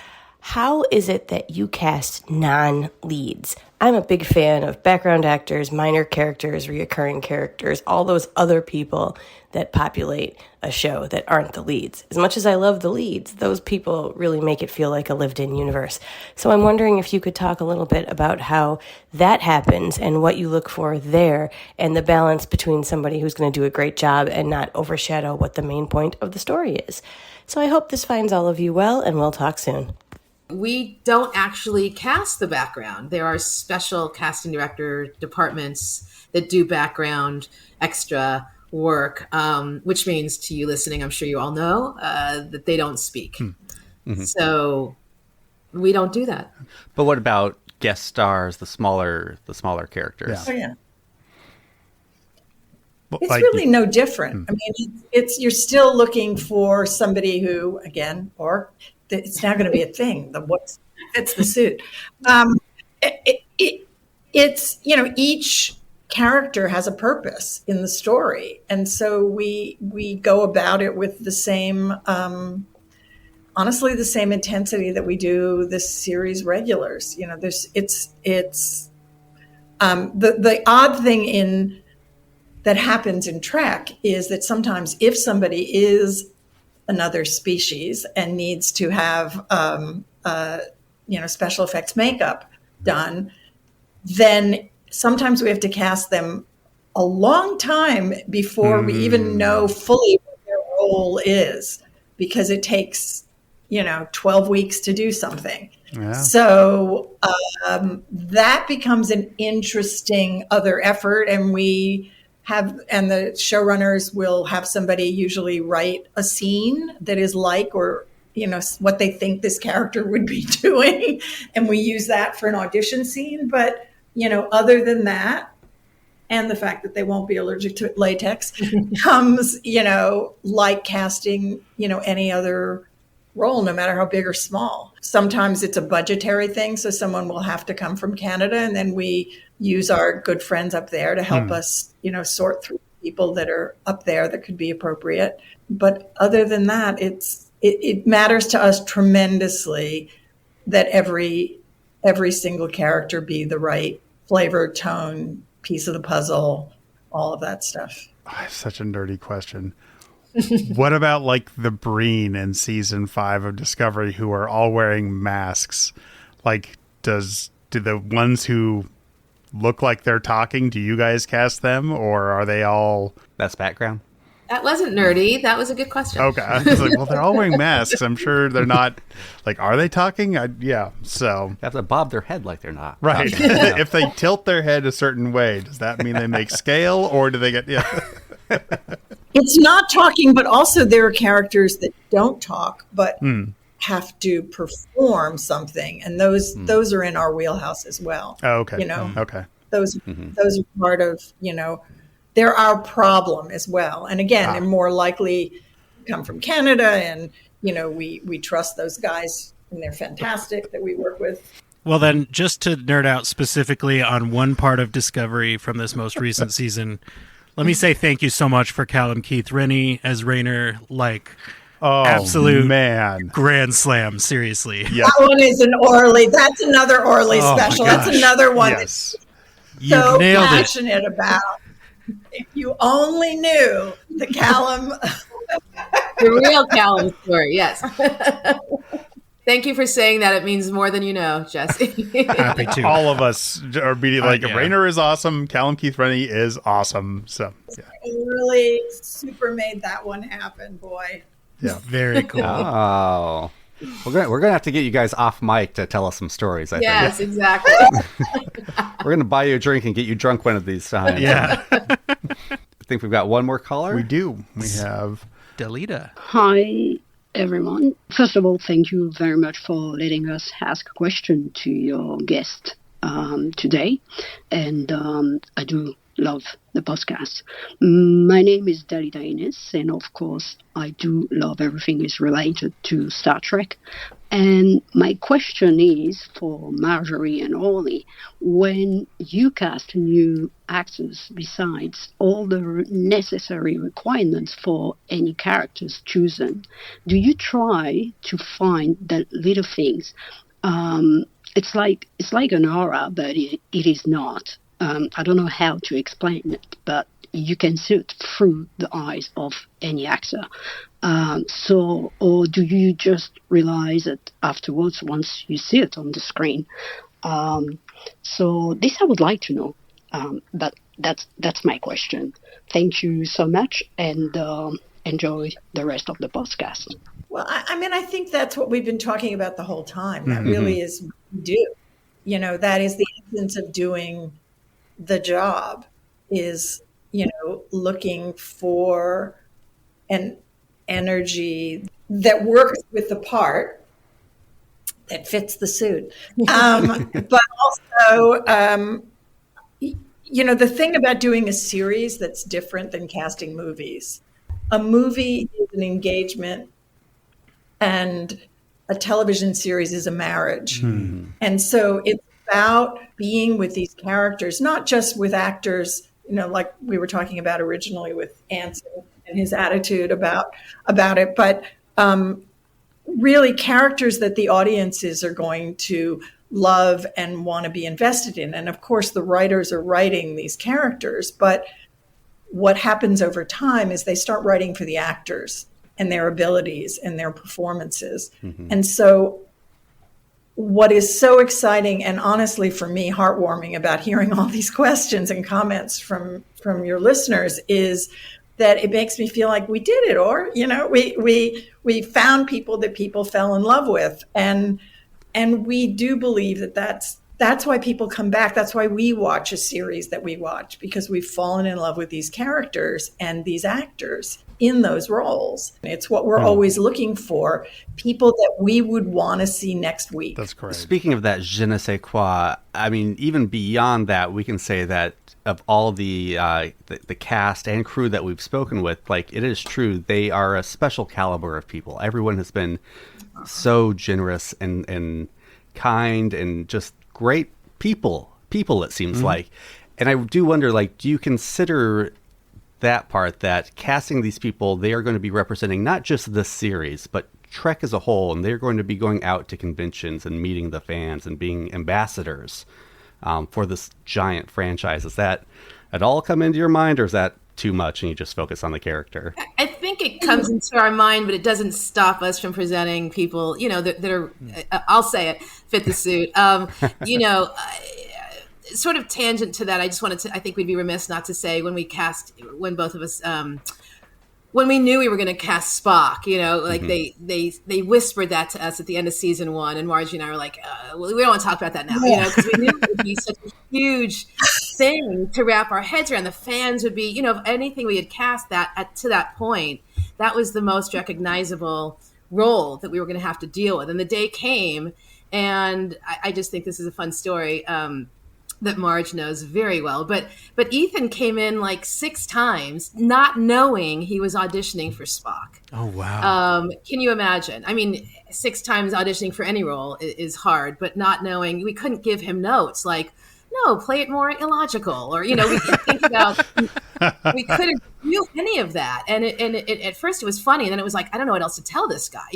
how is it that you cast non-leads? I'm a big fan of background actors, minor characters, reoccurring characters, all those other people that populate a show that aren't the leads. As much as I love the leads, those people really make it feel like a lived-in universe. So I'm wondering if you could talk a little bit about how that happens and what you look for there and the balance between somebody who's going to do a great job and not overshadow what the main point of the story is. So I hope this finds all of you well, and we'll talk soon. We don't actually cast the background. There are special casting director departments that do background extra work, which means to you listening, I'm sure you all know, that they don't speak. Mm-hmm. So we don't do that. But what about guest stars, the smaller characters? Yeah. Oh, yeah. It's really no different. I mean, you're still looking for somebody who, again, or it's now going to be a thing. What fits the suit? It's each character has a purpose in the story, and so we go about it with the same, honestly, the same intensity that we do the series regulars. The odd thing that happens in Trek is that sometimes if somebody is another species and needs to have special effects makeup done, then sometimes we have to cast them a long time before we even know fully what their role is, because it takes 12 weeks to do something. Yeah. So that becomes an interesting other effort, and the showrunners will have somebody usually write a scene that is what they think this character would be doing. And we use that for an audition scene. But, other than that, and the fact that they won't be allergic to latex comes, like casting, any other role, no matter how big or small. Sometimes it's a budgetary thing. So someone will have to come from Canada, and then we use our good friends up there to help us, sort through people that are up there that could be appropriate. But other than that, it matters to us tremendously that every single character be the right flavor, tone, piece of the puzzle, all of that stuff. I have such a nerdy question. What about like the Breen in season 5 of Discovery who are all wearing masks? Like, do the ones who look like they're talking, do you guys cast them, or are they all... That's background? That wasn't nerdy. That was a good question. Okay. I was like, well, they're all wearing masks. I'm sure they're not... Like, are they talking? Yeah, so... They have to bob their head like they're not. Right. If they tilt their head a certain way, does that mean they make scale, or do they get... Yeah. It's not talking, but also there are characters that don't talk, but have to perform something, and those are in our wheelhouse as well. Oh, okay. You know, okay. Those are part of, you know, they're our problem as well. And again, they're more likely to come from Canada, and you know, we trust those guys, and they're fantastic that we work with. Well, then, just to nerd out specifically on one part of Discovery from this most recent season, let me say thank you so much for Callum Keith Rennie as Rayner. Like, absolute grand slam, seriously. Yes. That one is an Orly. That's another Orly special. That's another one that's so passionate about. If you only knew the Callum. The real Callum story, yes. Thank you for saying that. It means more than you know, Jesse. Happy to. All of us are being like, Rayner is awesome. Callum Keith Rennie is awesome. So, yeah. It really super made that one happen, boy. Yeah, very cool. Oh, we're gonna have to get you guys off mic to tell us some stories. I think. Yes, exactly. We're gonna buy you a drink and get you drunk one of these times. Yeah. I think we've got one more caller. We do. We have Delita. Hi, everyone. First of all, thank you very much for letting us ask a question to your guest today. And I do love the podcast. My name is Dalida Ines, and of course, I do love everything is related to Star Trek. And my question is for Margery and Orly. When you cast new actors, besides all the necessary requirements for any characters chosen, do you try to find the little things? It's like an aura, but it is not. I don't know how to explain it, but you can see it through the eyes of any actor. Or do you just realize it afterwards once you see it on the screen? So this I would like to know, but that's my question. Thank you so much, and enjoy the rest of the podcast. Well, I mean, I think that's what we've been talking about the whole time. That really is what we do. You know, that is the essence of doing the job, is, you know, looking for an energy that works with the part, that fits the suit. But also, you know, the thing about doing a series that's different than casting movies. A movie is an engagement, and a television series is a marriage. And so it's about being with these characters, not just with actors, you know, like we were talking about originally with Anson and his attitude about it, but really characters that the audiences are going to love and want to be invested in. And of course, the writers are writing these characters, but what happens over time is they start writing for the actors and their abilities and their performances. And so what is so exciting and honestly for me heartwarming about hearing all these questions and comments from your listeners is that it makes me feel like we did it, or, you know, we found people that people fell in love with. And we do believe that that's why people come back. That's why we watch a series that we watch, because we've fallen in love with these characters and these actors in those roles. It's what we're always looking for, people that we would want to see next week. That's correct. Speaking of that je ne sais quoi, I mean, even beyond that, we can say that of all the cast and crew that we've spoken with, like, it is true, they are a special caliber of people. Everyone has been so generous and kind and just great people, it seems like. And I do wonder, like, do you consider that part, that casting these people, they are going to be representing not just this series, but Trek as a whole, and they're going to be going out to conventions and meeting the fans and being ambassadors for this giant franchise. Is that at all come into your mind, or is that too much and you just focus on the character? I think it comes into our mind, but it doesn't stop us from presenting people, that are, I'll say it, fit the suit. Sort of tangent to that, I just wanted to, I think we'd be remiss not to say when both of us, when we knew we were going to cast Spock, they whispered that to us at the end of season 1, and Margie and I were like, we don't want to talk about that now, because we knew it would be such a huge thing to wrap our heads around. The fans would be, if anything we had cast to that point, that was the most recognizable role that we were going to have to deal with. And the day came, and I just think this is a fun story. That Marge knows very well, but Ethan came in like 6 times, not knowing he was auditioning for Spock. Oh wow! Can you imagine? I mean, 6 times auditioning for any role is hard, but not knowing, we couldn't give him notes like, no, play it more illogical, or we could think about. We couldn't do any of that, and it at first it was funny, and then it was like, I don't know what else to tell this guy,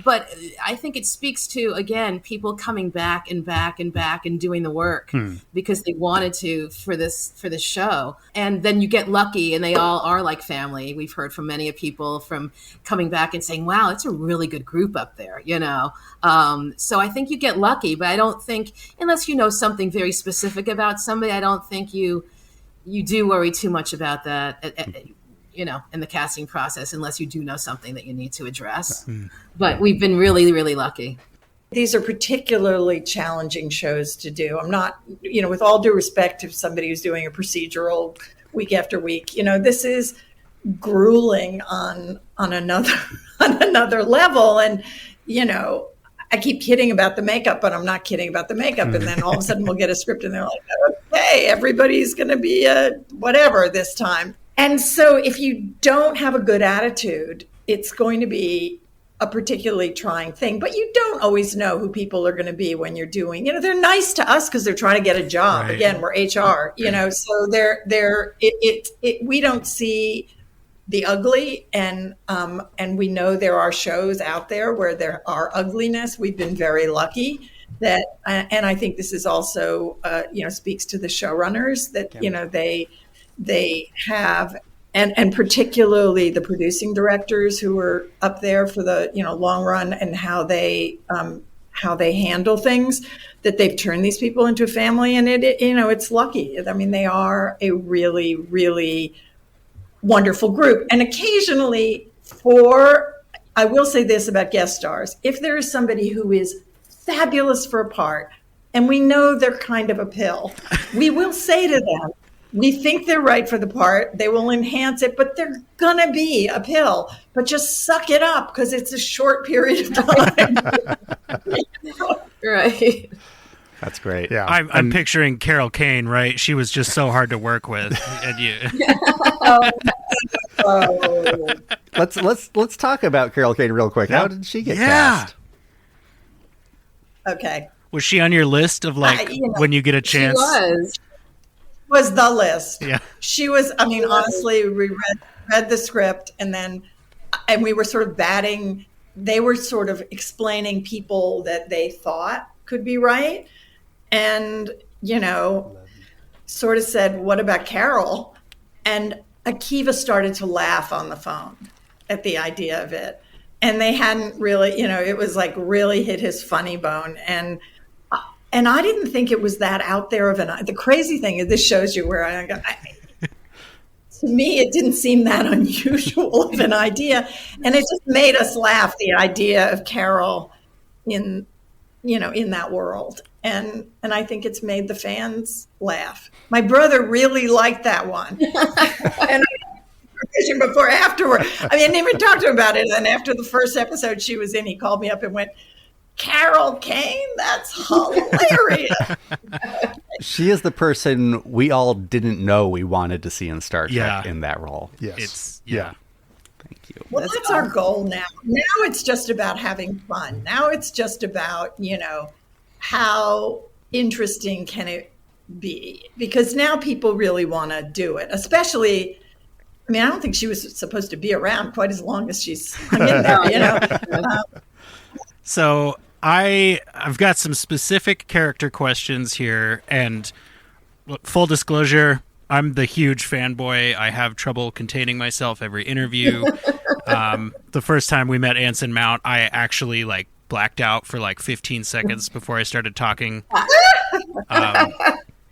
But I think it speaks to, again, people coming back and back and back and doing the work because they wanted to for this show. And then you get lucky, and they all are like family. We've heard from many people from coming back and saying, wow, it's a really good group up there, So I think you get lucky, but I don't think, unless you know something very specific about somebody, I don't think you do worry too much about that. In the casting process, unless you do know something that you need to address. But we've been really, really lucky. These are particularly challenging shows to do. I'm not, with all due respect to somebody who's doing a procedural week after week, this is grueling on another level. And, I keep kidding about the makeup, but I'm not kidding about the makeup. And then all of a sudden we'll get a script and they're like, okay, everybody's going to be whatever this time. And so if you don't have a good attitude, it's going to be a particularly trying thing. But you don't always know who people are going to be when you're doing, they're nice to us because they're trying to get a job. Right. Again, we're HR, so we don't see the ugly, and we know there are shows out there where there are ugliness. We've been very lucky that, and I think this is also, speaks to the showrunners that, they have, and particularly the producing directors who are up there for the long run, and how they handle things, that they've turned these people into a family, and it's lucky. I mean, they are a really, really wonderful group. And occasionally, I will say this about guest stars: if there is somebody who is fabulous for a part, and we know they're kind of a pill, we will say to them, we think they're right for the part. They will enhance it, but they're going to be a pill. But just suck it up, because it's a short period of time. Right. That's great. Yeah, I'm picturing Carol Kane, right? She was just so hard to work with. And you... Let's talk about Carol Kane real quick. How did she get cast? Okay. Was she on your list of when you get a chance? She was the list. Yeah. She was, honestly, we read the script, and we were sort of they were sort of explaining people that they thought could be right. And, sort of said, what about Carol? And Akiva started to laugh on the phone at the idea of it. And they hadn't really, it was like really hit his funny bone. And I didn't think it was that out there of the crazy thing is, this shows you where to me, it didn't seem that unusual of an idea. And it just made us laugh, the idea of Carol in that world. And I think it's made the fans laugh. My brother really liked that one. And before, afterward, I didn't even talk to him about it. And after the first episode she was in, he called me up and went, Carol Kane, that's hilarious. She is the person we all didn't know we wanted to see in Star Trek in that role. Yes. Thank you. Well, that's our goal now. Now it's just about having fun. Now it's just about, how interesting can it be? Because now people really want to do it, especially, I don't think she was supposed to be around quite as long as she's hung in there, So I've got some specific character questions here, and full disclosure, I'm the huge fanboy. I have trouble containing myself every interview. The first time we met Anson Mount, I actually blacked out for 15 seconds before I started talking.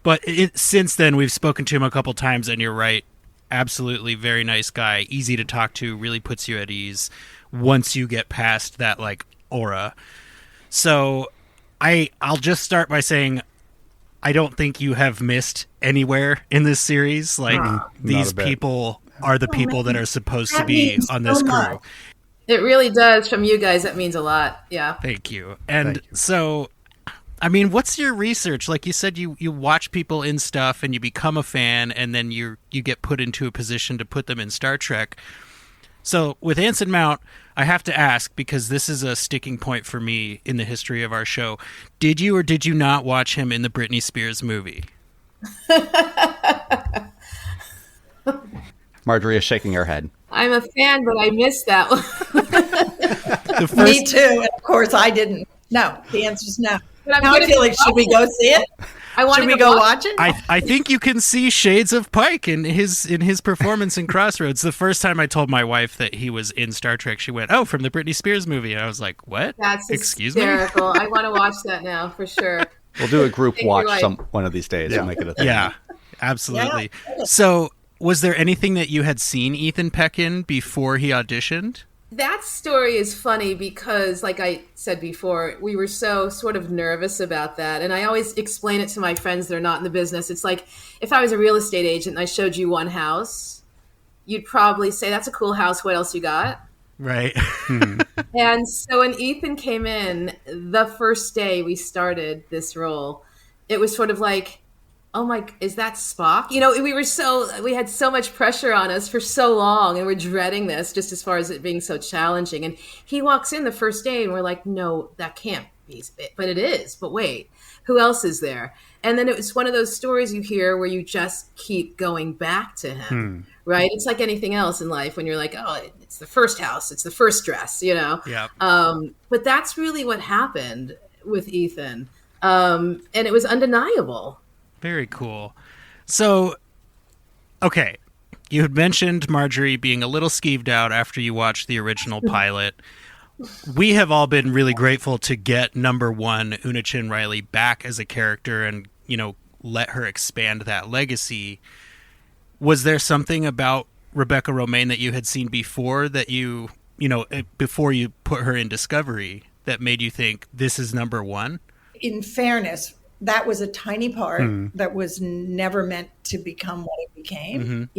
But since then, we've spoken to him a couple times, and you're right. Absolutely very nice guy, easy to talk to, really puts you at ease once you get past that aura. So I'll just start by saying I don't think you have missed anywhere in this series. These people are the people that are supposed to be on this crew. It really does. From you guys, that means a lot. Yeah. Thank you. And so, I mean, what's your research? Like you said, you watch people in stuff and you become a fan, and then you get put into a position to put them in Star Trek. So with Anson Mount, I have to ask, because this is a sticking point for me in the history of our show. Did you or did you not watch him in the Britney Spears movie? Margery is shaking her head. I'm a fan, but I missed that one. Me too. And of course, I didn't. No, the answer is no. But Now I feel like, should we go see it? Should we go watch it? I think you can see shades of Pike in his performance in Crossroads. The first time I told my wife that he was in Star Trek, she went, "Oh, from the Britney Spears movie." And I was like, "What? That's Excuse hysterical. I want to watch that now for sure. We'll do a group watch one of these days. Yeah. We'll make it a thing. Yeah, absolutely. Yeah. So, was there anything that you had seen Ethan Peck in before he auditioned? That story is funny because, like I said before, we were so sort of nervous about that. And I always explain it to my friends that are not in the business. It's like, if I was a real estate agent and I showed you one house, you'd probably say, "That's a cool house. What else you got?" Right. And so when Ethan came in, the first day we started this role, it was sort of like, "Oh my, is that Spock?" You know, we had so much pressure on us for so long, and we're dreading this just as far as it being so challenging. And he walks in the first day and we're like, "No, that can't be," but it is. But wait, who else is there? And then it was one of those stories you hear where you just keep going back to him, right? It's like anything else in life when you're like, "Oh, it's the first house, it's the first dress," you know? Yeah. But that's really what happened with Ethan. And it was undeniable. Very cool. So, okay, you had mentioned Margery being a little skeeved out after you watched the original pilot. We have all been really grateful to get number one Una Chin Riley back as a character and, let her expand that legacy. Was there something about Rebecca Romaine that you had seen before that before you put her in Discovery that made you think this is number one? In fairness, that was a tiny part that was never meant to become what it became,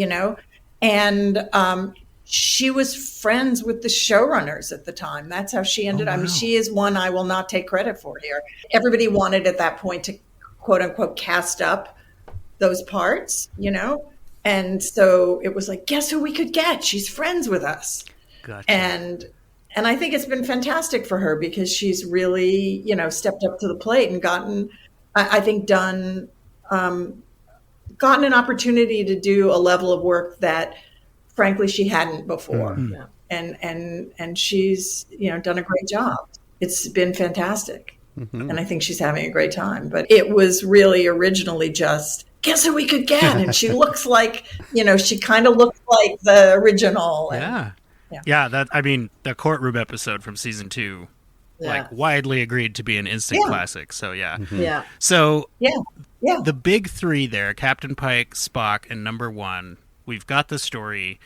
and she was friends with the showrunners at the time. That's how she ended. I mean, she is one I will not take credit for here. Everybody wanted at that point to quote unquote cast up those parts, and so it was like, guess who we could get? She's friends with us. Gotcha. And I think it's been fantastic for her because she's really, stepped up to the plate and gotten an opportunity to do a level of work that frankly she hadn't before. And she's, done a great job. It's been fantastic. And I think she's having a great time, but it was really originally just, guess who we could get? And she looks like, she kind of looks like the original. Yeah. The courtroom episode from season 2, widely agreed to be an instant classic. So So the big three there, Captain Pike, Spock, and number one, we've got the story,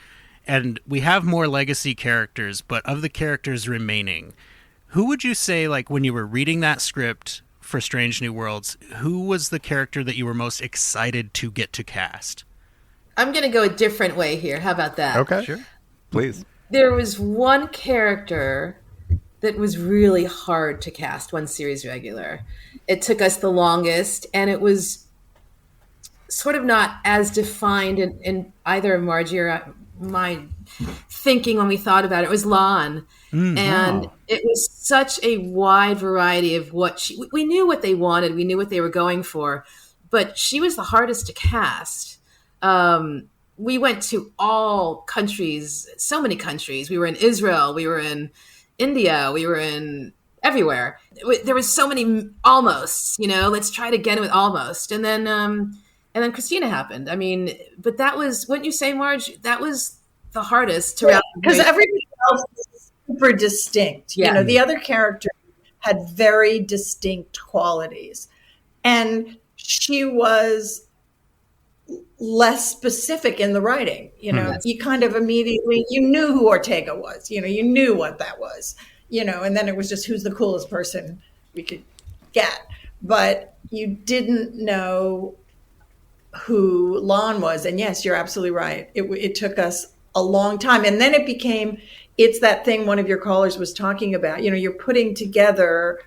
and we have more legacy characters, but of the characters remaining, who would you say, when you were reading that script for Strange New Worlds, who was the character that you were most excited to get to cast? I'm going to go a different way here. How about that? Okay. Sure. Please. There was one character that was really hard to cast, one series regular. It took us the longest, and it was sort of not as defined in either Margie or my thinking when we thought about it. It was Lon. And it was such a wide variety of what we knew what they wanted. We knew what they were going for, but she was the hardest to cast. We went to all countries, so many countries. We were in Israel. We were in India. We were in everywhere. There was so many almosts, let's try it again with almost. And then Christina happened. I mean, but that was, wouldn't you say, Marge, that was the hardest to wrap. Because everybody else was super distinct. Yeah. The other character had very distinct qualities. And she was less specific in the writing. You kind of immediately, you knew who Ortega was, you knew what that was, and then it was just who's the coolest person we could get. But you didn't know who Lon was. And yes, you're absolutely right. It took us a long time. And then it's that thing one of your callers was talking about, you're putting together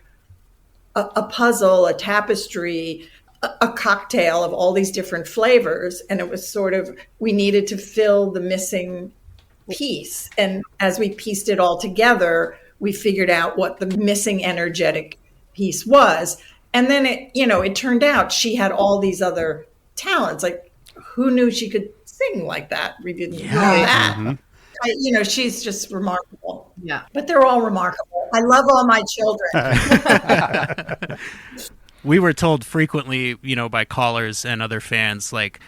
a puzzle, a tapestry, a cocktail of all these different flavors. And it was sort of, we needed to fill the missing piece. And as we pieced it all together, we figured out what the missing energetic piece was. And then it turned out she had all these other talents. Like, who knew she could sing like that? We didn't know that. Mm-hmm. She's just remarkable. Yeah. But they're all remarkable. I love all my children. We were told frequently, by callers and other fans, like,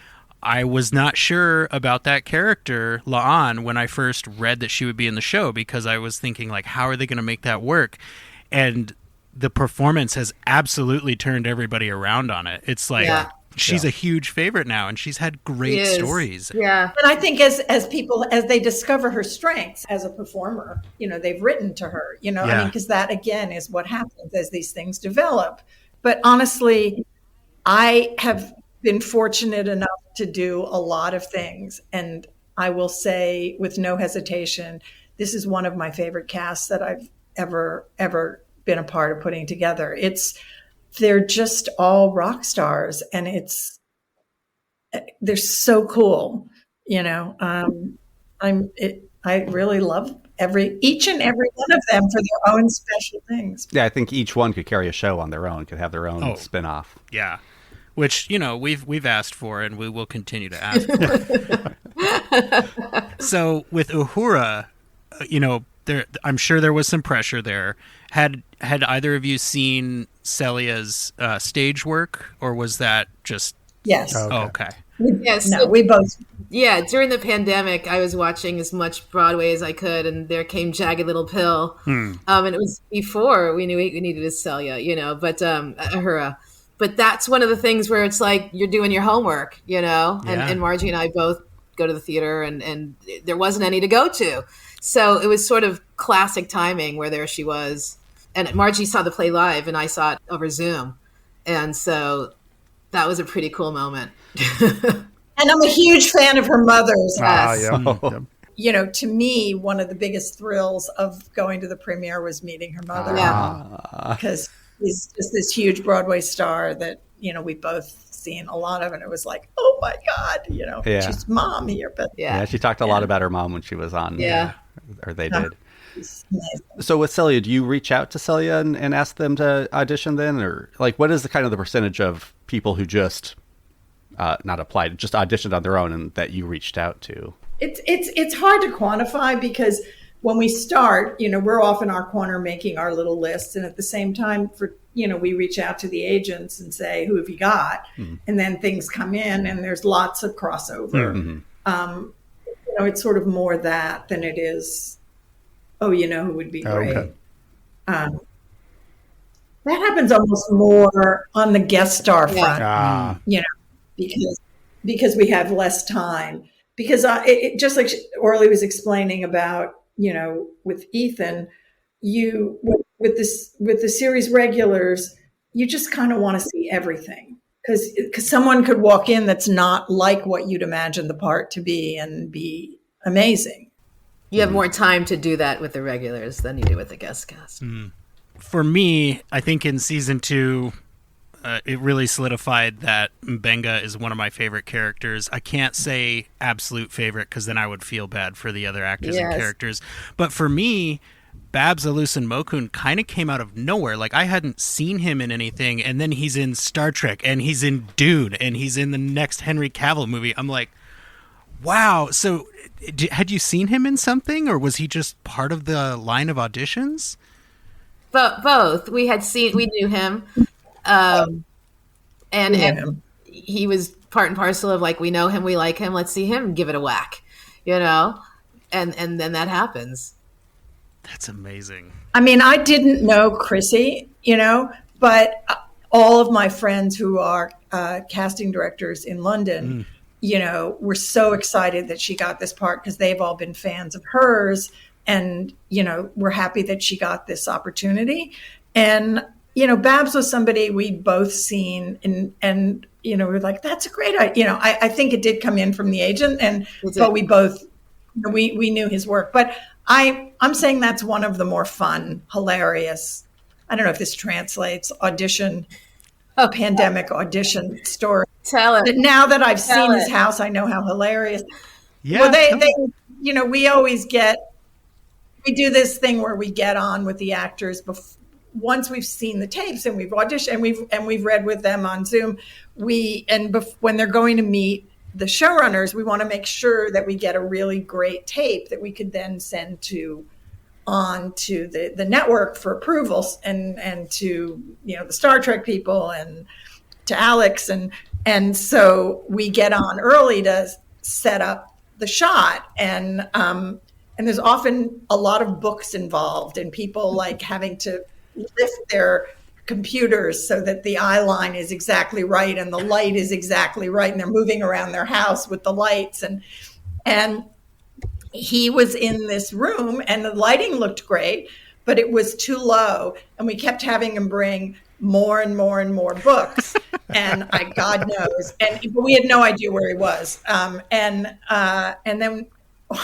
I was not sure about that character, La'an, when I first read that she would be in the show, because I was thinking, like, how are they going to make that work? And the performance has absolutely turned everybody around on it. It's like, she's a huge favorite now, and she's had great stories. Yeah. And I think as people, as they discover her strengths as a performer, they've written to her, because that, again, is what happens as these things develop. But honestly, I have been fortunate enough to do a lot of things. And I will say with no hesitation, this is one of my favorite casts that I've ever been a part of putting together. They're just all rock stars, and they're so cool. I really love each and every one of them for their own special things. Yeah, I think each one could carry a show on their own, could have their own spin-off. Yeah, which we've asked for, and we will continue to ask for. So with Uhura, I'm sure there was some pressure there. Had either of you seen Celia's stage work, or was that just? Yes. Okay. Yes. No, we both. Yeah, during the pandemic, I was watching as much Broadway as I could, and there came Jagged Little Pill. And it was before we knew we needed a Celia, but Uhura. But that's one of the things where it's like you're doing your homework, and Margie and I both go to the theater, and there wasn't any to go to. So it was sort of classic timing where there she was. And Margie saw the play live, and I saw it over Zoom. And so that was a pretty cool moment. And I'm a huge fan of her mother's. Yeah. To me, one of the biggest thrills of going to the premiere was meeting her mother. Because she's just this huge Broadway star that, we both seen a lot of, and it was like, oh my God, she's mom here. But she talked a lot about her mom when she was on. Or they did. Amazing. So with Celia, do you reach out to Celia and ask them to audition then? Or like, what is the kind of the percentage of people who just not applied, just auditioned on their own and that you reached out to? It's hard to quantify, because when we start, we're off in our corner making our little lists. And at the same time, we reach out to the agents and say, who have you got? Mm-hmm. And then things come in, and there's lots of crossover. Mm-hmm. It's sort of more that than it is, who would be great. Okay. That happens almost more on the guest star front, because we have less time. Because just like Orly was explaining about, with Ethan, with the series regulars, you just kind of want to see everything, because someone could walk in that's not like what you'd imagine the part to be and be amazing. You have more time to do that with the regulars than you do with the guest cast. For me, I think in season 2, it really solidified that Mbenga is one of my favorite characters. I can't say absolute favorite, because then I would feel bad for the other actors and characters. But for me, Babs Alusin-Mokun kind of came out of nowhere. Like, I hadn't seen him in anything, and then he's in Star Trek, and he's in Dune, and he's in the next Henry Cavill movie. I'm like, wow. So had you seen him in something, or was he just part of the line of auditions? both. We knew him. And he was part and parcel of like, we know him, we like him, let's see him give it a whack, and then that happens. That's amazing. I mean, I didn't know Chrissy, but all of my friends who are casting directors in London, were so excited that she got this part because they've all been fans of hers, and we're happy that she got this opportunity. And Babs was somebody we'd both seen, and we're like, that's a great idea. I think it did come in from the agent, but we both we knew his work. But I'm saying that's one of the more fun, hilarious, I don't know if this translates, pandemic audition story. Tell it. But now that I've seen his house, I know how hilarious. Yeah. Well, they we do this thing where we get on with the actors once we've seen the tapes and we've auditioned and we've read with them on Zoom. When they're going to meet the showrunners, we want to make sure that we get a really great tape that we could then send on to the network for approvals and to the Star Trek people and to Alex, and so we get on early to set up the shot, and there's often a lot of books involved and people like having to lift their computers so that the eye line is exactly right and the light is exactly right, and they're moving around their house with the lights, and he was in this room and the lighting looked great, but it was too low, and we kept having him bring more and more and more books, and God knows, but we had no idea where he was, and then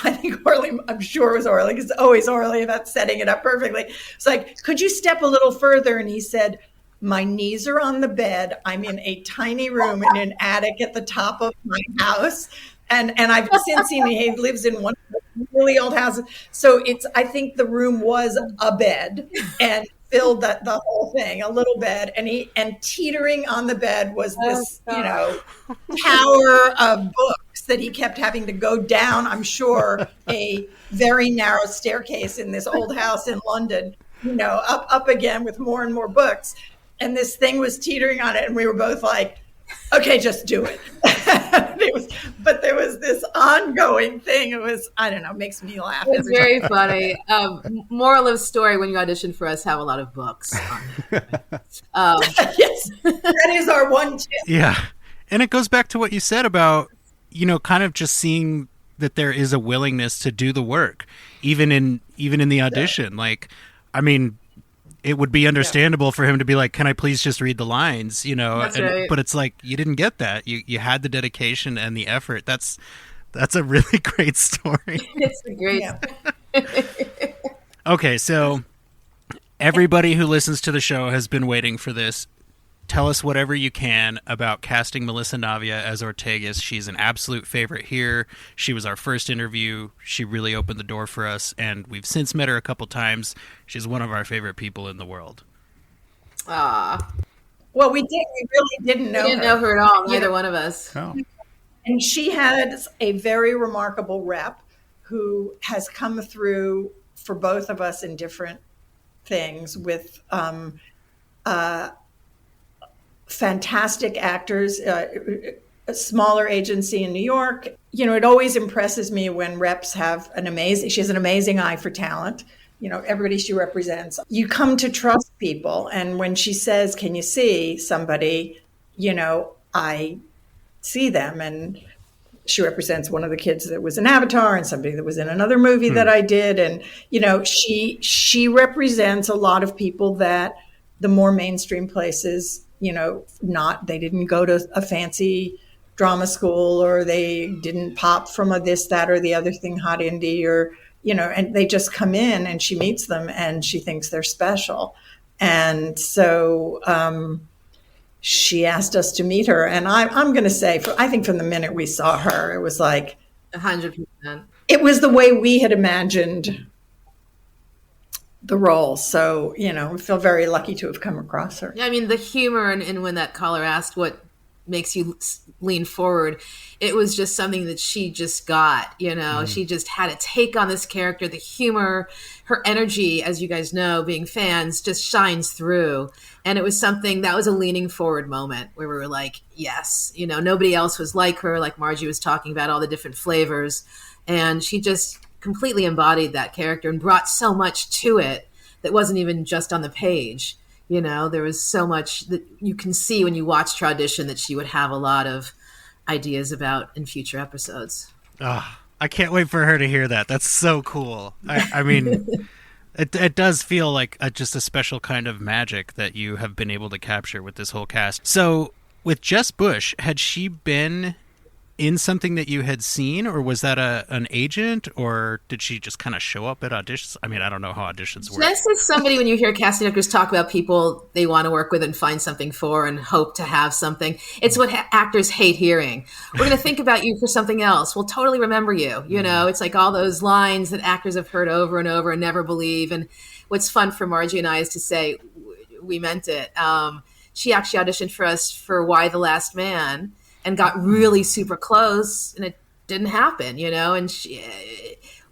I think Orly, I'm sure it was Orly, because it's always Orly about setting it up perfectly. It's like, could you step a little further? And he said, my knees are on the bed. I'm in a tiny room in an attic at the top of my house. And I've since seen he lives in one of the really old houses. So I think the room was a bed and filled the whole thing, a little bed. And teetering on the bed was this, tower of books that he kept having to go down, I'm sure, a very narrow staircase in this old house in London, up again with more and more books. And this thing was teetering on it. And we were both like, okay, just do it. But there was this ongoing thing. It was, I don't know, makes me laugh. It's very funny. Moral of story, when you audition for us, have a lot of books. Yes, that is our one tip. Yeah. And it goes back to what you said about, kind of just seeing that there is a willingness to do the work, even in the audition. Like, I mean, it would be understandable for him to be like, can I please just read the lines, right. But it's like, you didn't get that. You had the dedication and the effort. That's a really great story. It's a great. Okay. So everybody who listens to the show has been waiting for this. Tell us whatever you can about casting Melissa Navia as Ortegas. She's an absolute favorite here. She was our first interview. She really opened the door for us, and we've since met her a couple times. She's one of our favorite people in the world. Ah, well, we really didn't know her. We didn't know her at all, neither one of us. Oh. And she has a very remarkable rep who has come through for both of us in different things with fantastic actors, a smaller agency in New York. It always impresses me when reps have she has an amazing eye for talent. Everybody she represents, you come to trust people. And when she says, can you see somebody, I see them. And she represents one of the kids that was in Avatar and somebody that was in another movie that I did. And, she represents a lot of people that the more mainstream places, they didn't go to a fancy drama school, or they didn't pop from a this, that, or the other thing, hot indie, or, and they just come in and she meets them and she thinks they're special. And so she asked us to meet her. And I'm going to say, I think from the minute we saw her, it was like 100%. It was the way we had imagined the role. So, we feel very lucky to have come across her. Yeah, I mean, the humor and when that caller asked what makes you lean forward. It was just something that she just got, she just had a take on this character, the humor, her energy, as you guys know, being fans, just shines through. And it was something that was a leaning forward moment where we were like, yes, nobody else was like her, like Margie was talking about all the different flavors. And she just completely embodied that character and brought so much to it that wasn't even just on the page. There was so much that you can see when you watched her audition that she would have a lot of ideas about in future episodes. Oh, I can't wait for her to hear that. That's so cool. I mean, it does feel like just a special kind of magic that you have been able to capture with this whole cast. So with Jess Bush, had she been in something that you had seen, or was that an agent, or did she just kind of show up at auditions? I mean, I don't know how auditions work. Jess is somebody, when you hear casting directors talk about people they want to work with and find something for and hope to have something, it's what actors hate hearing. We're going to think about you for something else. We'll totally remember you. It's like all those lines that actors have heard over and over and never believe. And what's fun for Margie and I is to say, we meant it. She actually auditioned for us for Why the Last Man, and got really super close, and it didn't happen, and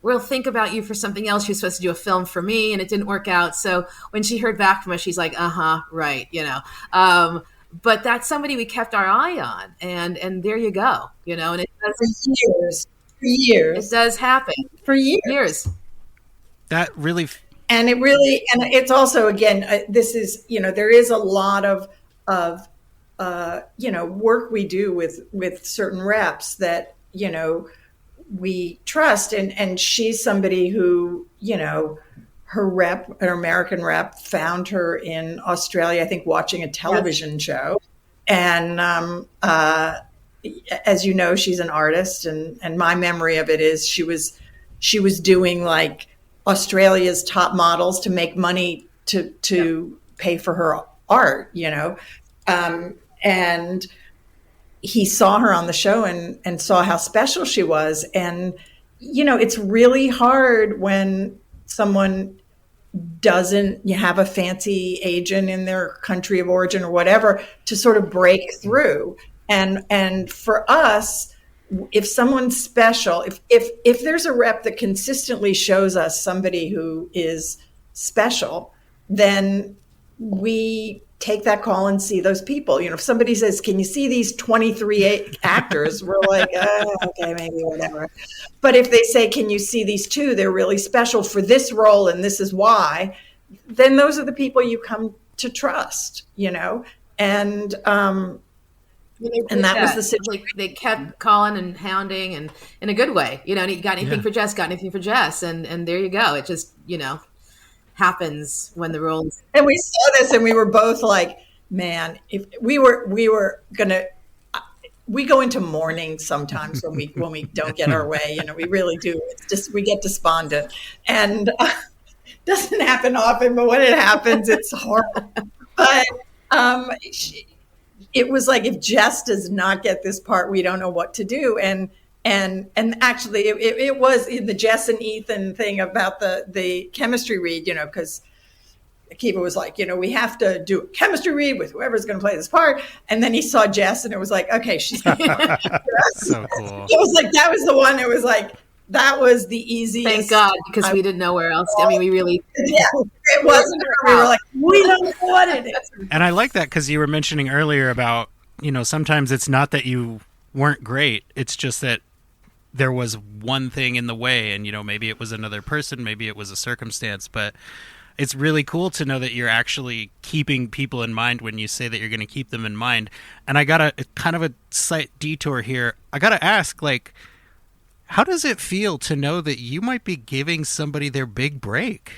we'll think about you for something else. She was supposed to do a film for me, and it didn't work out. So when she heard back from us, she's like, right, but that's somebody we kept our eye on, and there you go, and it does, for years. It does happen. For years. That really... And it's also, again, this is, there is a lot of work we do with certain reps that, we trust. And she's somebody who, her American rep found her in Australia, I think, watching a television show. And as you know, she's an artist. And my memory of it is she was doing like Australia's top models to make money to pay for her art, and he saw her on the show and saw how special she was. And, it's really hard when someone doesn't have a fancy agent in their country of origin or whatever to sort of break through. And for us, if someone's special, if there's a rep that consistently shows us somebody who is special, then we take that call and see those people. If somebody says, can you see these 23 actors? We're like, okay, maybe whatever. But if they say, can you see these two? They're really special for this role and this is why, then those are the people you come to trust, and that was the situation. They kept calling and hounding, and in a good way, you got anything for Jess, got anything for Jess. And there you go. It just, happens when the roles. And we saw this and we were both like, man, if we were gonna, we go into mourning sometimes when we don't get our way, we really do. It's just, we get despondent, and doesn't happen often, but when it happens, it's horrible. But it was like, if Jess does not get this part, we don't know what to do. And actually, it was in the Jess and Ethan thing about the chemistry read, because Akiva was like, we have to do a chemistry read with whoever's going to play this part. And then he saw Jess, and it was like, okay, she's going to so cool. It was like, that was the one. It was like, that was the easiest. Thank God, because we didn't know where else. I mean, we really. Yeah, it wasn't her. We were like, we don't know what it is. And I like that because you were mentioning earlier about, sometimes it's not that you weren't great. It's just that there was one thing in the way, and, maybe it was another person, maybe it was a circumstance, but it's really cool to know that you're actually keeping people in mind when you say that you're going to keep them in mind. And I got a kind of a slight detour here. I got to ask, how does it feel to know that you might be giving somebody their big break?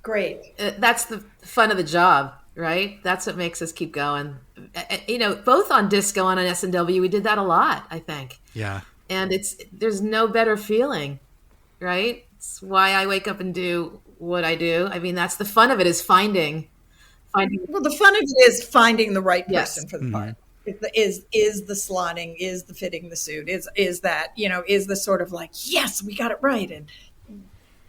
Great. That's the fun of the job, right? That's what makes us keep going. Both on Disco and on SNW, we did that a lot, I think. Yeah. And there's no better feeling, right? It's why I wake up and do what I do. I mean, that's the fun of it, is finding. Well, the fun of it is finding the right person for the part. Is the slotting, is the fitting the suit, is that, is the sort of like, yes, we got it right. And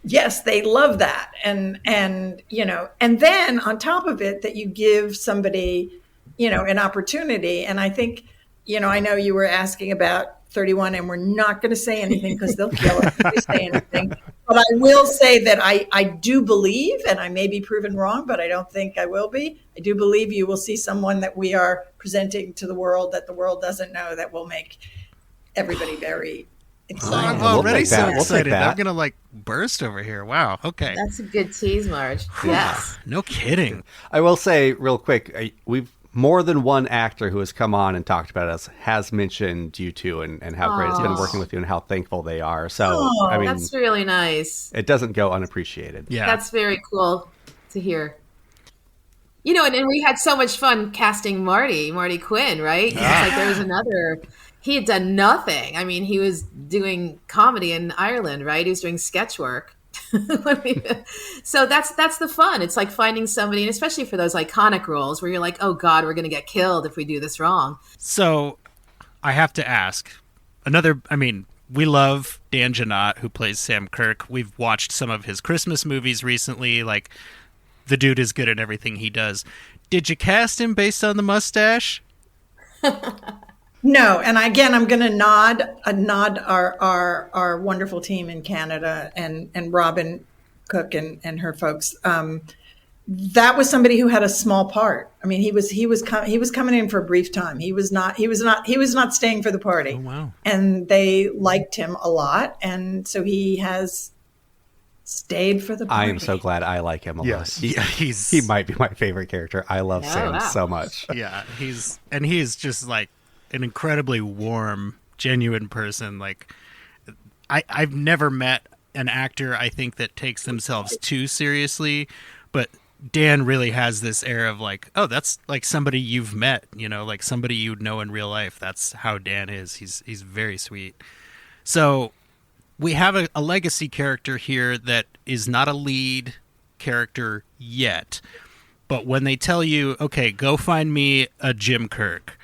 yes, they love that. And then on top of it, that you give somebody an opportunity. And I think, I know you were asking about 31, and we're not going to say anything because they'll kill us if we say anything. But I will say that I do believe, and I may be proven wrong, but I don't think I will be. I do believe you will see someone that we are presenting to the world that the world doesn't know, that will make everybody very excited. I'm already so We'll excited. that. I'm going to like burst over here. Wow. Okay. That's a good tease, Marge. Yes. No kidding. I will say real quick, we've more than one actor who has come on and talked about us has mentioned you two and how great it's been working with you and how thankful they are. So, I mean, that's really nice. It doesn't go unappreciated. Yeah. That's very cool to hear. And we had so much fun casting Marty Quinn, right? It's like there was another, he had done nothing. I mean, he was doing comedy in Ireland, right? He was doing sketch work. So that's the fun. It's like finding somebody, and especially for those iconic roles where you're like, oh God, we're going to get killed if we do this wrong. So I have to ask we love Dan Janot, who plays Sam Kirk. We've watched some of his Christmas movies recently. Like, the dude is good at everything he does. Did you cast him based on the mustache? No, and again, I'm going to nod our wonderful team in Canada and Robin Cook and her folks. That was somebody who had a small part. I mean, he was coming in for a brief time. He was not staying for the party. Oh, wow. And they liked him a lot, and so he has stayed for the party. I am so glad I like him a lot. He's He might be my favorite character. I love Sam so much. Yeah, he's just like an incredibly warm, genuine person. Like, I've never met an actor, I think, that takes themselves too seriously, but Dan really has this air of like, oh, that's like somebody you've met, like somebody you'd know in real life. That's how Dan is. He's very sweet. So we have a legacy character here that is not a lead character yet, but when they tell you, okay, go find me a Jim Kirk,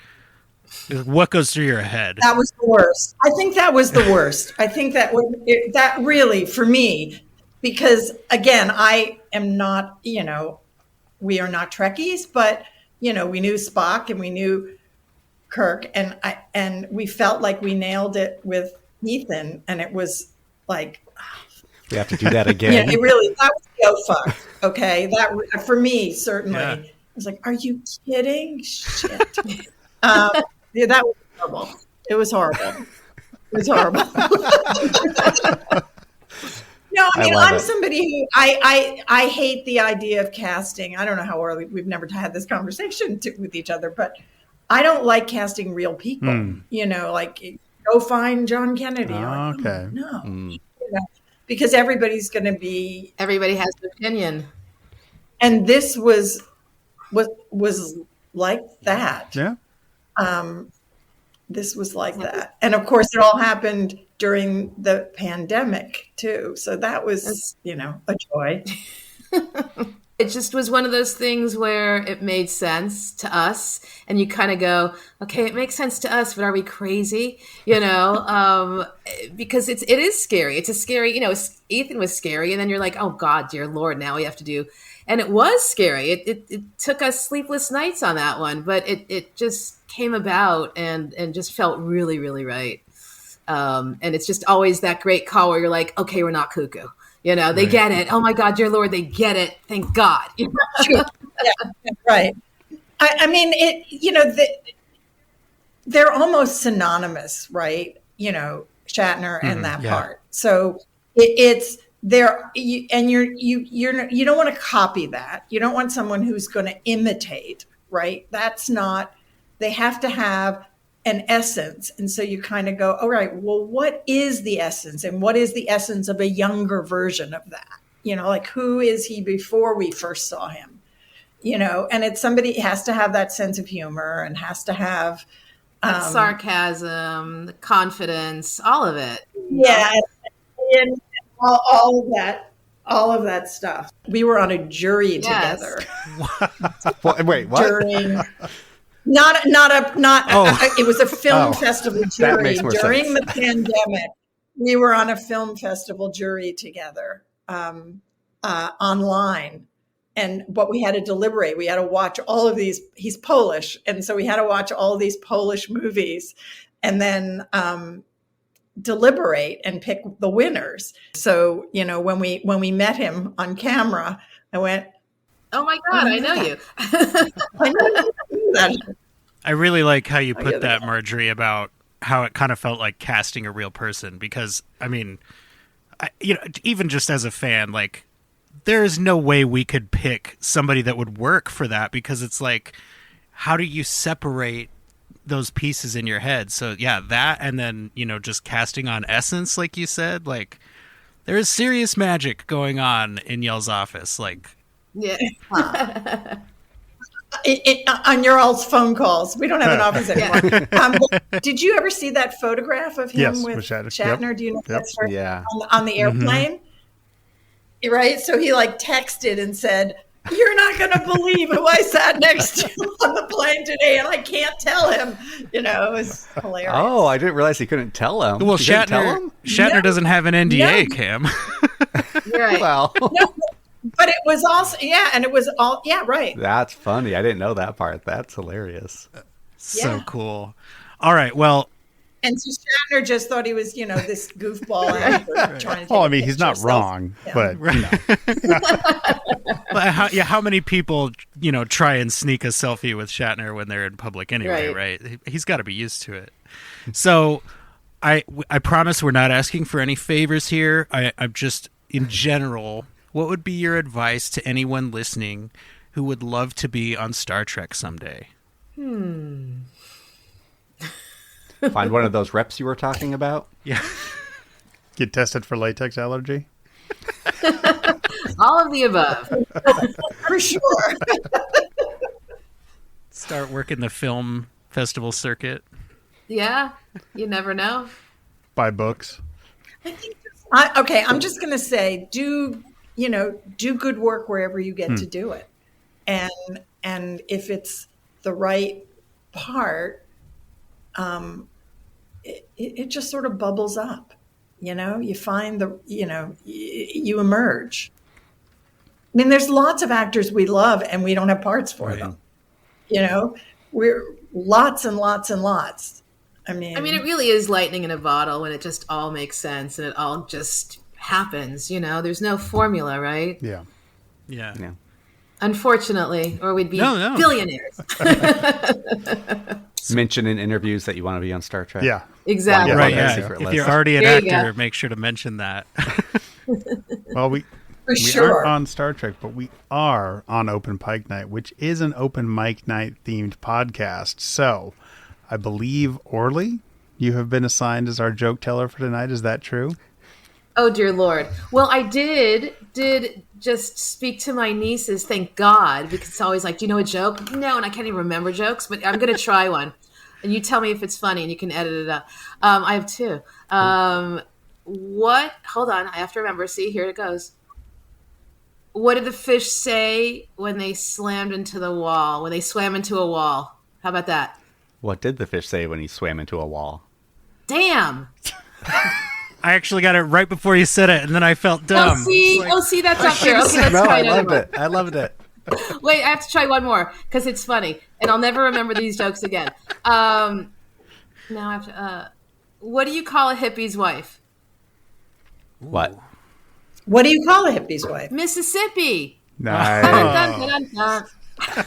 what goes through your head? That was the worst. I think that was the worst. I think that really, for me, because again, I am not, we are not Trekkies, but we knew Spock and we knew Kirk, and we felt like we nailed it with Ethan, and it was like, we have to do that again. Yeah, that was so fucked. Okay, that for me certainly. Yeah. I was like, are you kidding? Shit. Yeah, that was horrible. It was horrible. No, I mean, I'm somebody who I hate the idea of casting. I don't know how Orly, we've never had this conversation with each other, but I don't like casting real people. Like, go find John Kennedy. Like, okay. No. Because everybody has an opinion. And this was like that. Yeah. This was like that. And of course, it all happened during the pandemic too. So that was, a joy. It just was one of those things where it made sense to us, and you kind of go, okay, it makes sense to us, but are we crazy? Because it is scary. It's a scary, Ethan was scary, and then you're like, oh God, dear Lord, now we have to do, and it was scary. It took us sleepless nights on that one, but it just came about and just felt really, really right. And it's just always that great call where you're like, okay, we're not cuckoo. They get it. Oh my God, dear Lord, they get it. Thank God. Yeah, right. I mean, they're almost synonymous, right? Shatner and that part. So it's there, and you don't want to copy that. You don't want someone who's going to imitate, right? That's not. They have to have an essence. And so you kind of go, all right, well, what is the essence? And what is the essence of a younger version of that? Like, who is he before we first saw him? And it's somebody has to have that sense of humor and has to have sarcasm, confidence, all of it. Yeah. And all of that stuff. We were on a jury together. Wait, what? During... It was a film festival jury during the pandemic. We were on a film festival jury together online, but we had to deliberate. We had to watch all of these. He's Polish, and so we had to watch all these Polish movies, and then deliberate and pick the winners. So when we met him on camera, I went, "Oh my God, I know you." I know that. I really like how you put that, Margery, about how it kind of felt like casting a real person, because I mean, even just as a fan, like, there's no way we could pick somebody that would work for that, because it's like, how do you separate those pieces in your head? So yeah, that, and then, just casting on essence, like you said, like, there is serious magic going on in y'all's office. Like, yeah. On your all's phone calls. We don't have an office anymore. Did you ever see that photograph of him with Shatner? Yep. Do you know that story? Yeah. On the airplane? Mm-hmm. Right? So he texted and said, "You're not going to believe who I sat next to on the plane today, and I can't tell him." It was hilarious. Oh, I didn't realize he couldn't tell him. Well, Shatner doesn't have an NDA, Cam. Right. Well. No, but it was also, and it was all, right. That's funny. I didn't know that part. That's hilarious. So cool. All right, well. And so Shatner just thought he was, this goofball actor trying to take I mean, he's not wrong, but But how many people, try and sneak a selfie with Shatner when they're in public anyway, right? He's got to be used to it. So I promise we're not asking for any favors here. I'm just, in general, what would be your advice to anyone listening who would love to be on Star Trek someday? Find one of those reps you were talking about. Yeah. Get tested for latex allergy. All of the above. For sure. Start working the film festival circuit. Yeah, you never know. Buy books. I think I'm just going to say, do good work wherever you get to do it. And if it's the right part, it just sort of bubbles up. You find you emerge. I mean, there's lots of actors we love and we don't have parts for them. We're lots and lots and lots. I mean, it really is lightning in a bottle when it just all makes sense and it all just happens. There's no formula, right? Yeah. Unfortunately, or we'd be billionaires. Mention in interviews that you want to be on Star Trek. Yeah. Exactly. Right. Yeah. If you're already an actor, make sure to mention that. Well, we aren't on Star Trek, but we are on Open Pike Night, which is an open mic night themed podcast. So I believe, Orly, you have been assigned as our joke teller for tonight. Is that true? Oh, dear Lord. Well, I did just speak to my nieces, thank God, because it's always like, do you know a joke? No, and I can't even remember jokes, but I'm going to try one. And you tell me if it's funny and you can edit it up. I have two. Hold on, I have to remember. See, here it goes. What did the fish say when they slammed into the wall, when they swam into a wall? How about that? What did the fish say when he swam into a wall? Damn. I actually got it right before you said it, and then I felt dumb. See, that's up there. Okay, let's try another one. I loved it. Wait, I have to try one more because it's funny, and I'll never remember these jokes again. Now I have to. What do you call a hippie's wife? What? What do you call a hippie's wife? Mississippi. Nice.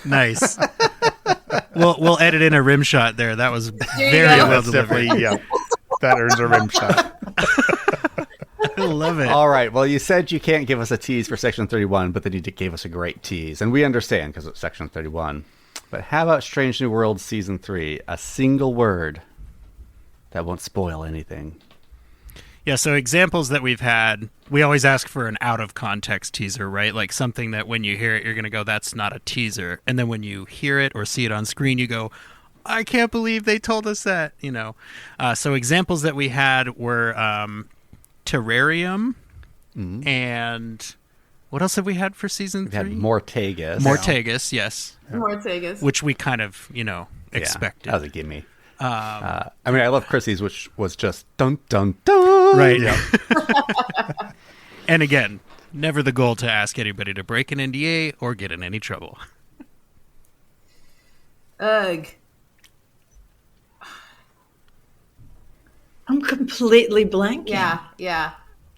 Nice. We'll edit in a rim shot there. That was very well delivered. That earns a rim shot. I love it. All right. Well, you said you can't give us a tease for Section 31, but then you gave us a great tease. And we understand because it's Section 31. But how about Strange New Worlds Season 3? A single word that won't spoil anything. Yeah, so examples that we've had, we always ask for an out-of-context teaser, right? Like something that when you hear it, you're going to go, that's not a teaser. And then when you hear it or see it on screen, you go, I can't believe they told us that, So examples that we had were Terrarium, and what else have we had for Season 3? We had Mortagus. Mortagus, yes. Mortagus. Which we kind of, expected. Yeah, that was a gimme. I love Chrissy's, which was just dun dun dun. Right. Yeah. And again, Never the goal to ask anybody to break an NDA or get in any trouble. Ugh. I'm completely blanking. Yeah.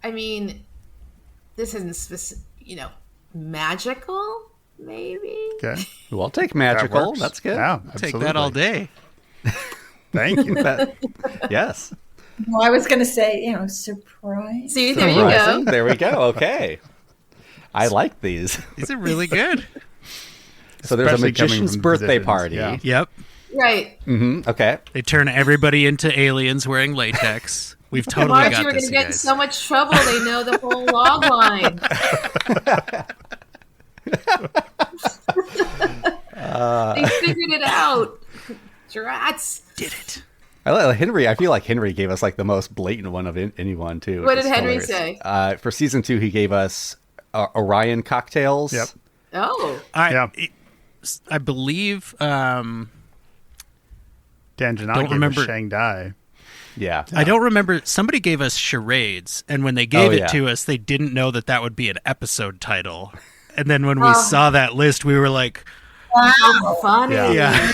I mean, this isn't specific, magical, maybe? Okay. Well, I'll take magical. That's good. Yeah, Take that all day. Thank you. Yes. Well, I was going to say, surprise. See, there you go. There we go. Okay. I like these. These are really good. So there's a Especially coming magician's from birthday musicians, party. yeah. Yep. Right. Okay. They turn everybody into aliens wearing latex. We've totally Margie, got we're going this, to you get in guys. so much trouble. They know the whole log line. They figured it out. Drats. Did it. I feel like Henry gave us like the most blatant one of anyone too. What which did is Henry hilarious. say? For season 2, he gave us Orion cocktails. Yep. Oh. I believe Dan Janot don't gave remember. us Shanghai. Yeah. I don't remember. Somebody gave us charades, and when they gave it yeah. to us, they didn't know that would be an episode title. And then when we saw that list, we were like, Wow. Funny. yeah.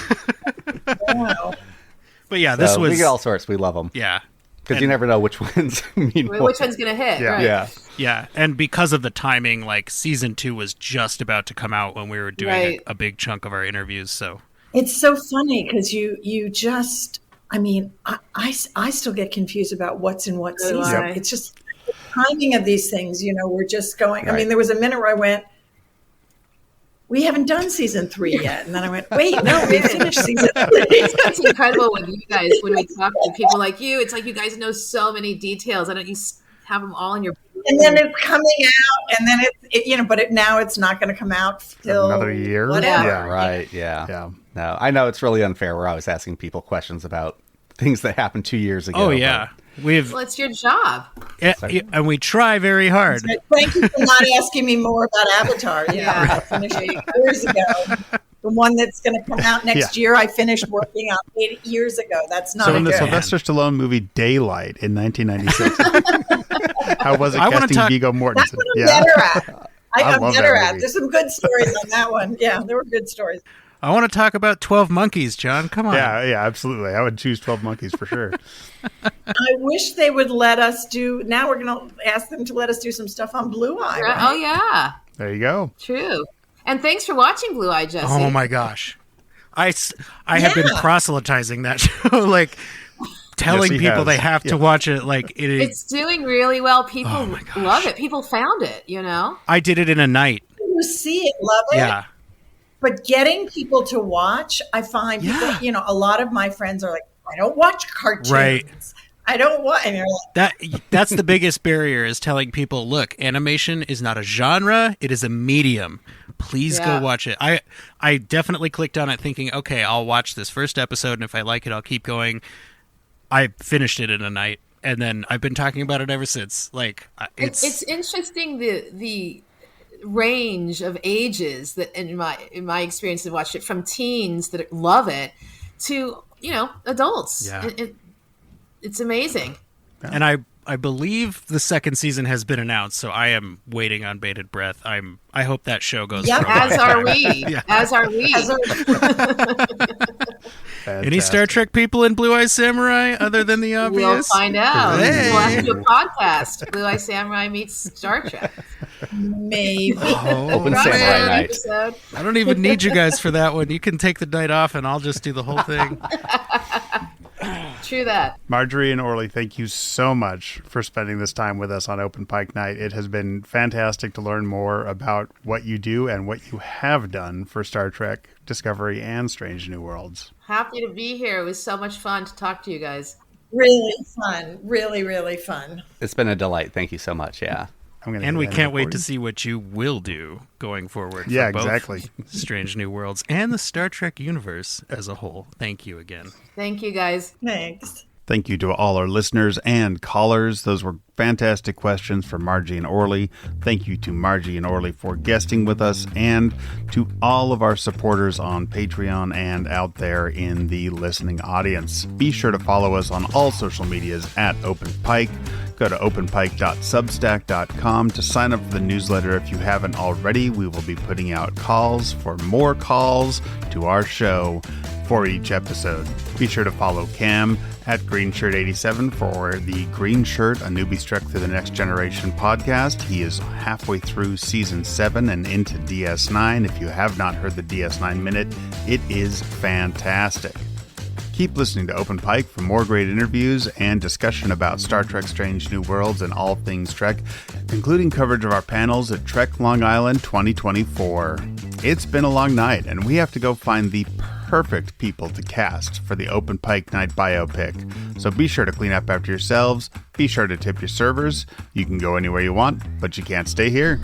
Wow. But yeah, this was... We get all sorts. We love them. Yeah. Because you never know which ones mean Which what. one's going to hit? Yeah. Right. Yeah. Yeah, and because of the timing, like season 2 was just about to come out when we were doing Right. a big chunk of our interviews. So It's so funny because you just, I still get confused about what's in what So do season. I. It's just the timing of these things, we're just going. Right. There was a minute where I went, we haven't done season 3 yet. And then I went, wait, no, we finished season 3. It's incredible when you guys, when we talk to people like you, it's like you guys know so many details. I don't you have them all in your... And then it's coming out, and then but now it's not going to come out till Another year? Whatever. Yeah. Right. Yeah. Yeah. No, I know it's really unfair. We're always asking people questions about things that happened 2 years ago. oh yeah, we've Well, it's your job. and we try very hard. Thank you for not asking me more about Avatar. I finished 8 years ago. The one that's going to come out next year, I finished working on 8 years ago. That's not So in the good. Sylvester Stallone movie Daylight in 1996, how was it I wanna casting talk- Viggo Mortensen? That's what I'm better at. I'm love better that at. movie. There's some good stories on that one. Yeah, there were good stories. I want to talk about 12 Monkeys, John. Come on. Yeah, absolutely. I would choose 12 Monkeys for sure. I wish they would let us do. Now we're going to ask them to let us do some stuff on Blue Eye. Right? Oh, yeah. There you go. True. And thanks for watching Blue Eye, Jesse. Oh my gosh, I have been proselytizing that show, like telling Yes, he people has. they have to watch it. Like it is. It's doing really well. People Oh my gosh. love it. People found it, I did it in a night. You see it, love it. Yeah. But getting people to watch, I find people, a lot of my friends are like, I don't watch cartoons. Right. I don't watch. And they're like, That's the biggest barrier, is telling people, look, animation is not a genre, it is a medium. Please Yeah. go watch it. I definitely clicked on it thinking, okay, I'll watch this first episode, and if I like it, I'll keep going. I finished it in a night, and then I've been talking about it ever since. Like It's interesting the range of ages that in my experience have watched it, from teens that love it to adults. Yeah. It's amazing. And I believe the second season has been announced, so I am waiting on bated breath. I hope that show goes. Yep. for a As long are time. we. Yeah. As are we. Any Star Trek people in Blue Eye Samurai other than the We'll obvious? find out. Hey. We'll have to do a podcast. Blue Eye Samurai meets Star Trek. maybe. Open Right, Samurai an Night. episode. I don't even need you guys for that one. You can take the night off, and I'll just do the whole thing. True that. Margery and Orly, thank you so much for spending this time with us on Open Pike Night. It has been fantastic to learn more about what you do and what you have done for Star Trek, Discovery, and Strange New Worlds. Happy to be here. It was so much fun to talk to you guys. Really fun. Really, really fun. It's been a delight. Thank you so much. Yeah. And we can't wait to see what you will do going forward. For Yeah, both exactly. Strange New Worlds and the Star Trek universe as a whole. Thank you again. Thank you, guys. Thanks. Thank you to all our listeners and callers. Those were fantastic questions for Margie and Orly. Thank you to Margie and Orly for guesting with us, and to all of our supporters on Patreon and out there in the listening audience. Be sure to follow us on all social medias at OpenPike. Go to openpike.substack.com to sign up for the newsletter if you haven't already. We will be putting out calls for more calls to our show for each episode. Be sure to follow Cam at GreenShirt87 for the Green Shirt, A Newbie Trek Through the Next Generation podcast. He is halfway through Season 7 and into DS9. If you have not heard the DS9 Minute, it is fantastic. Keep listening to Open Pike for more great interviews and discussion about Star Trek Strange New Worlds and all things Trek, including coverage of our panels at Trek Long Island 2024. It's been a long night, and we have to go find the perfect people to cast for the Open Pike Night biopic. So be sure to clean up after yourselves, be sure to tip your servers. You can go anywhere you want, but you can't stay here.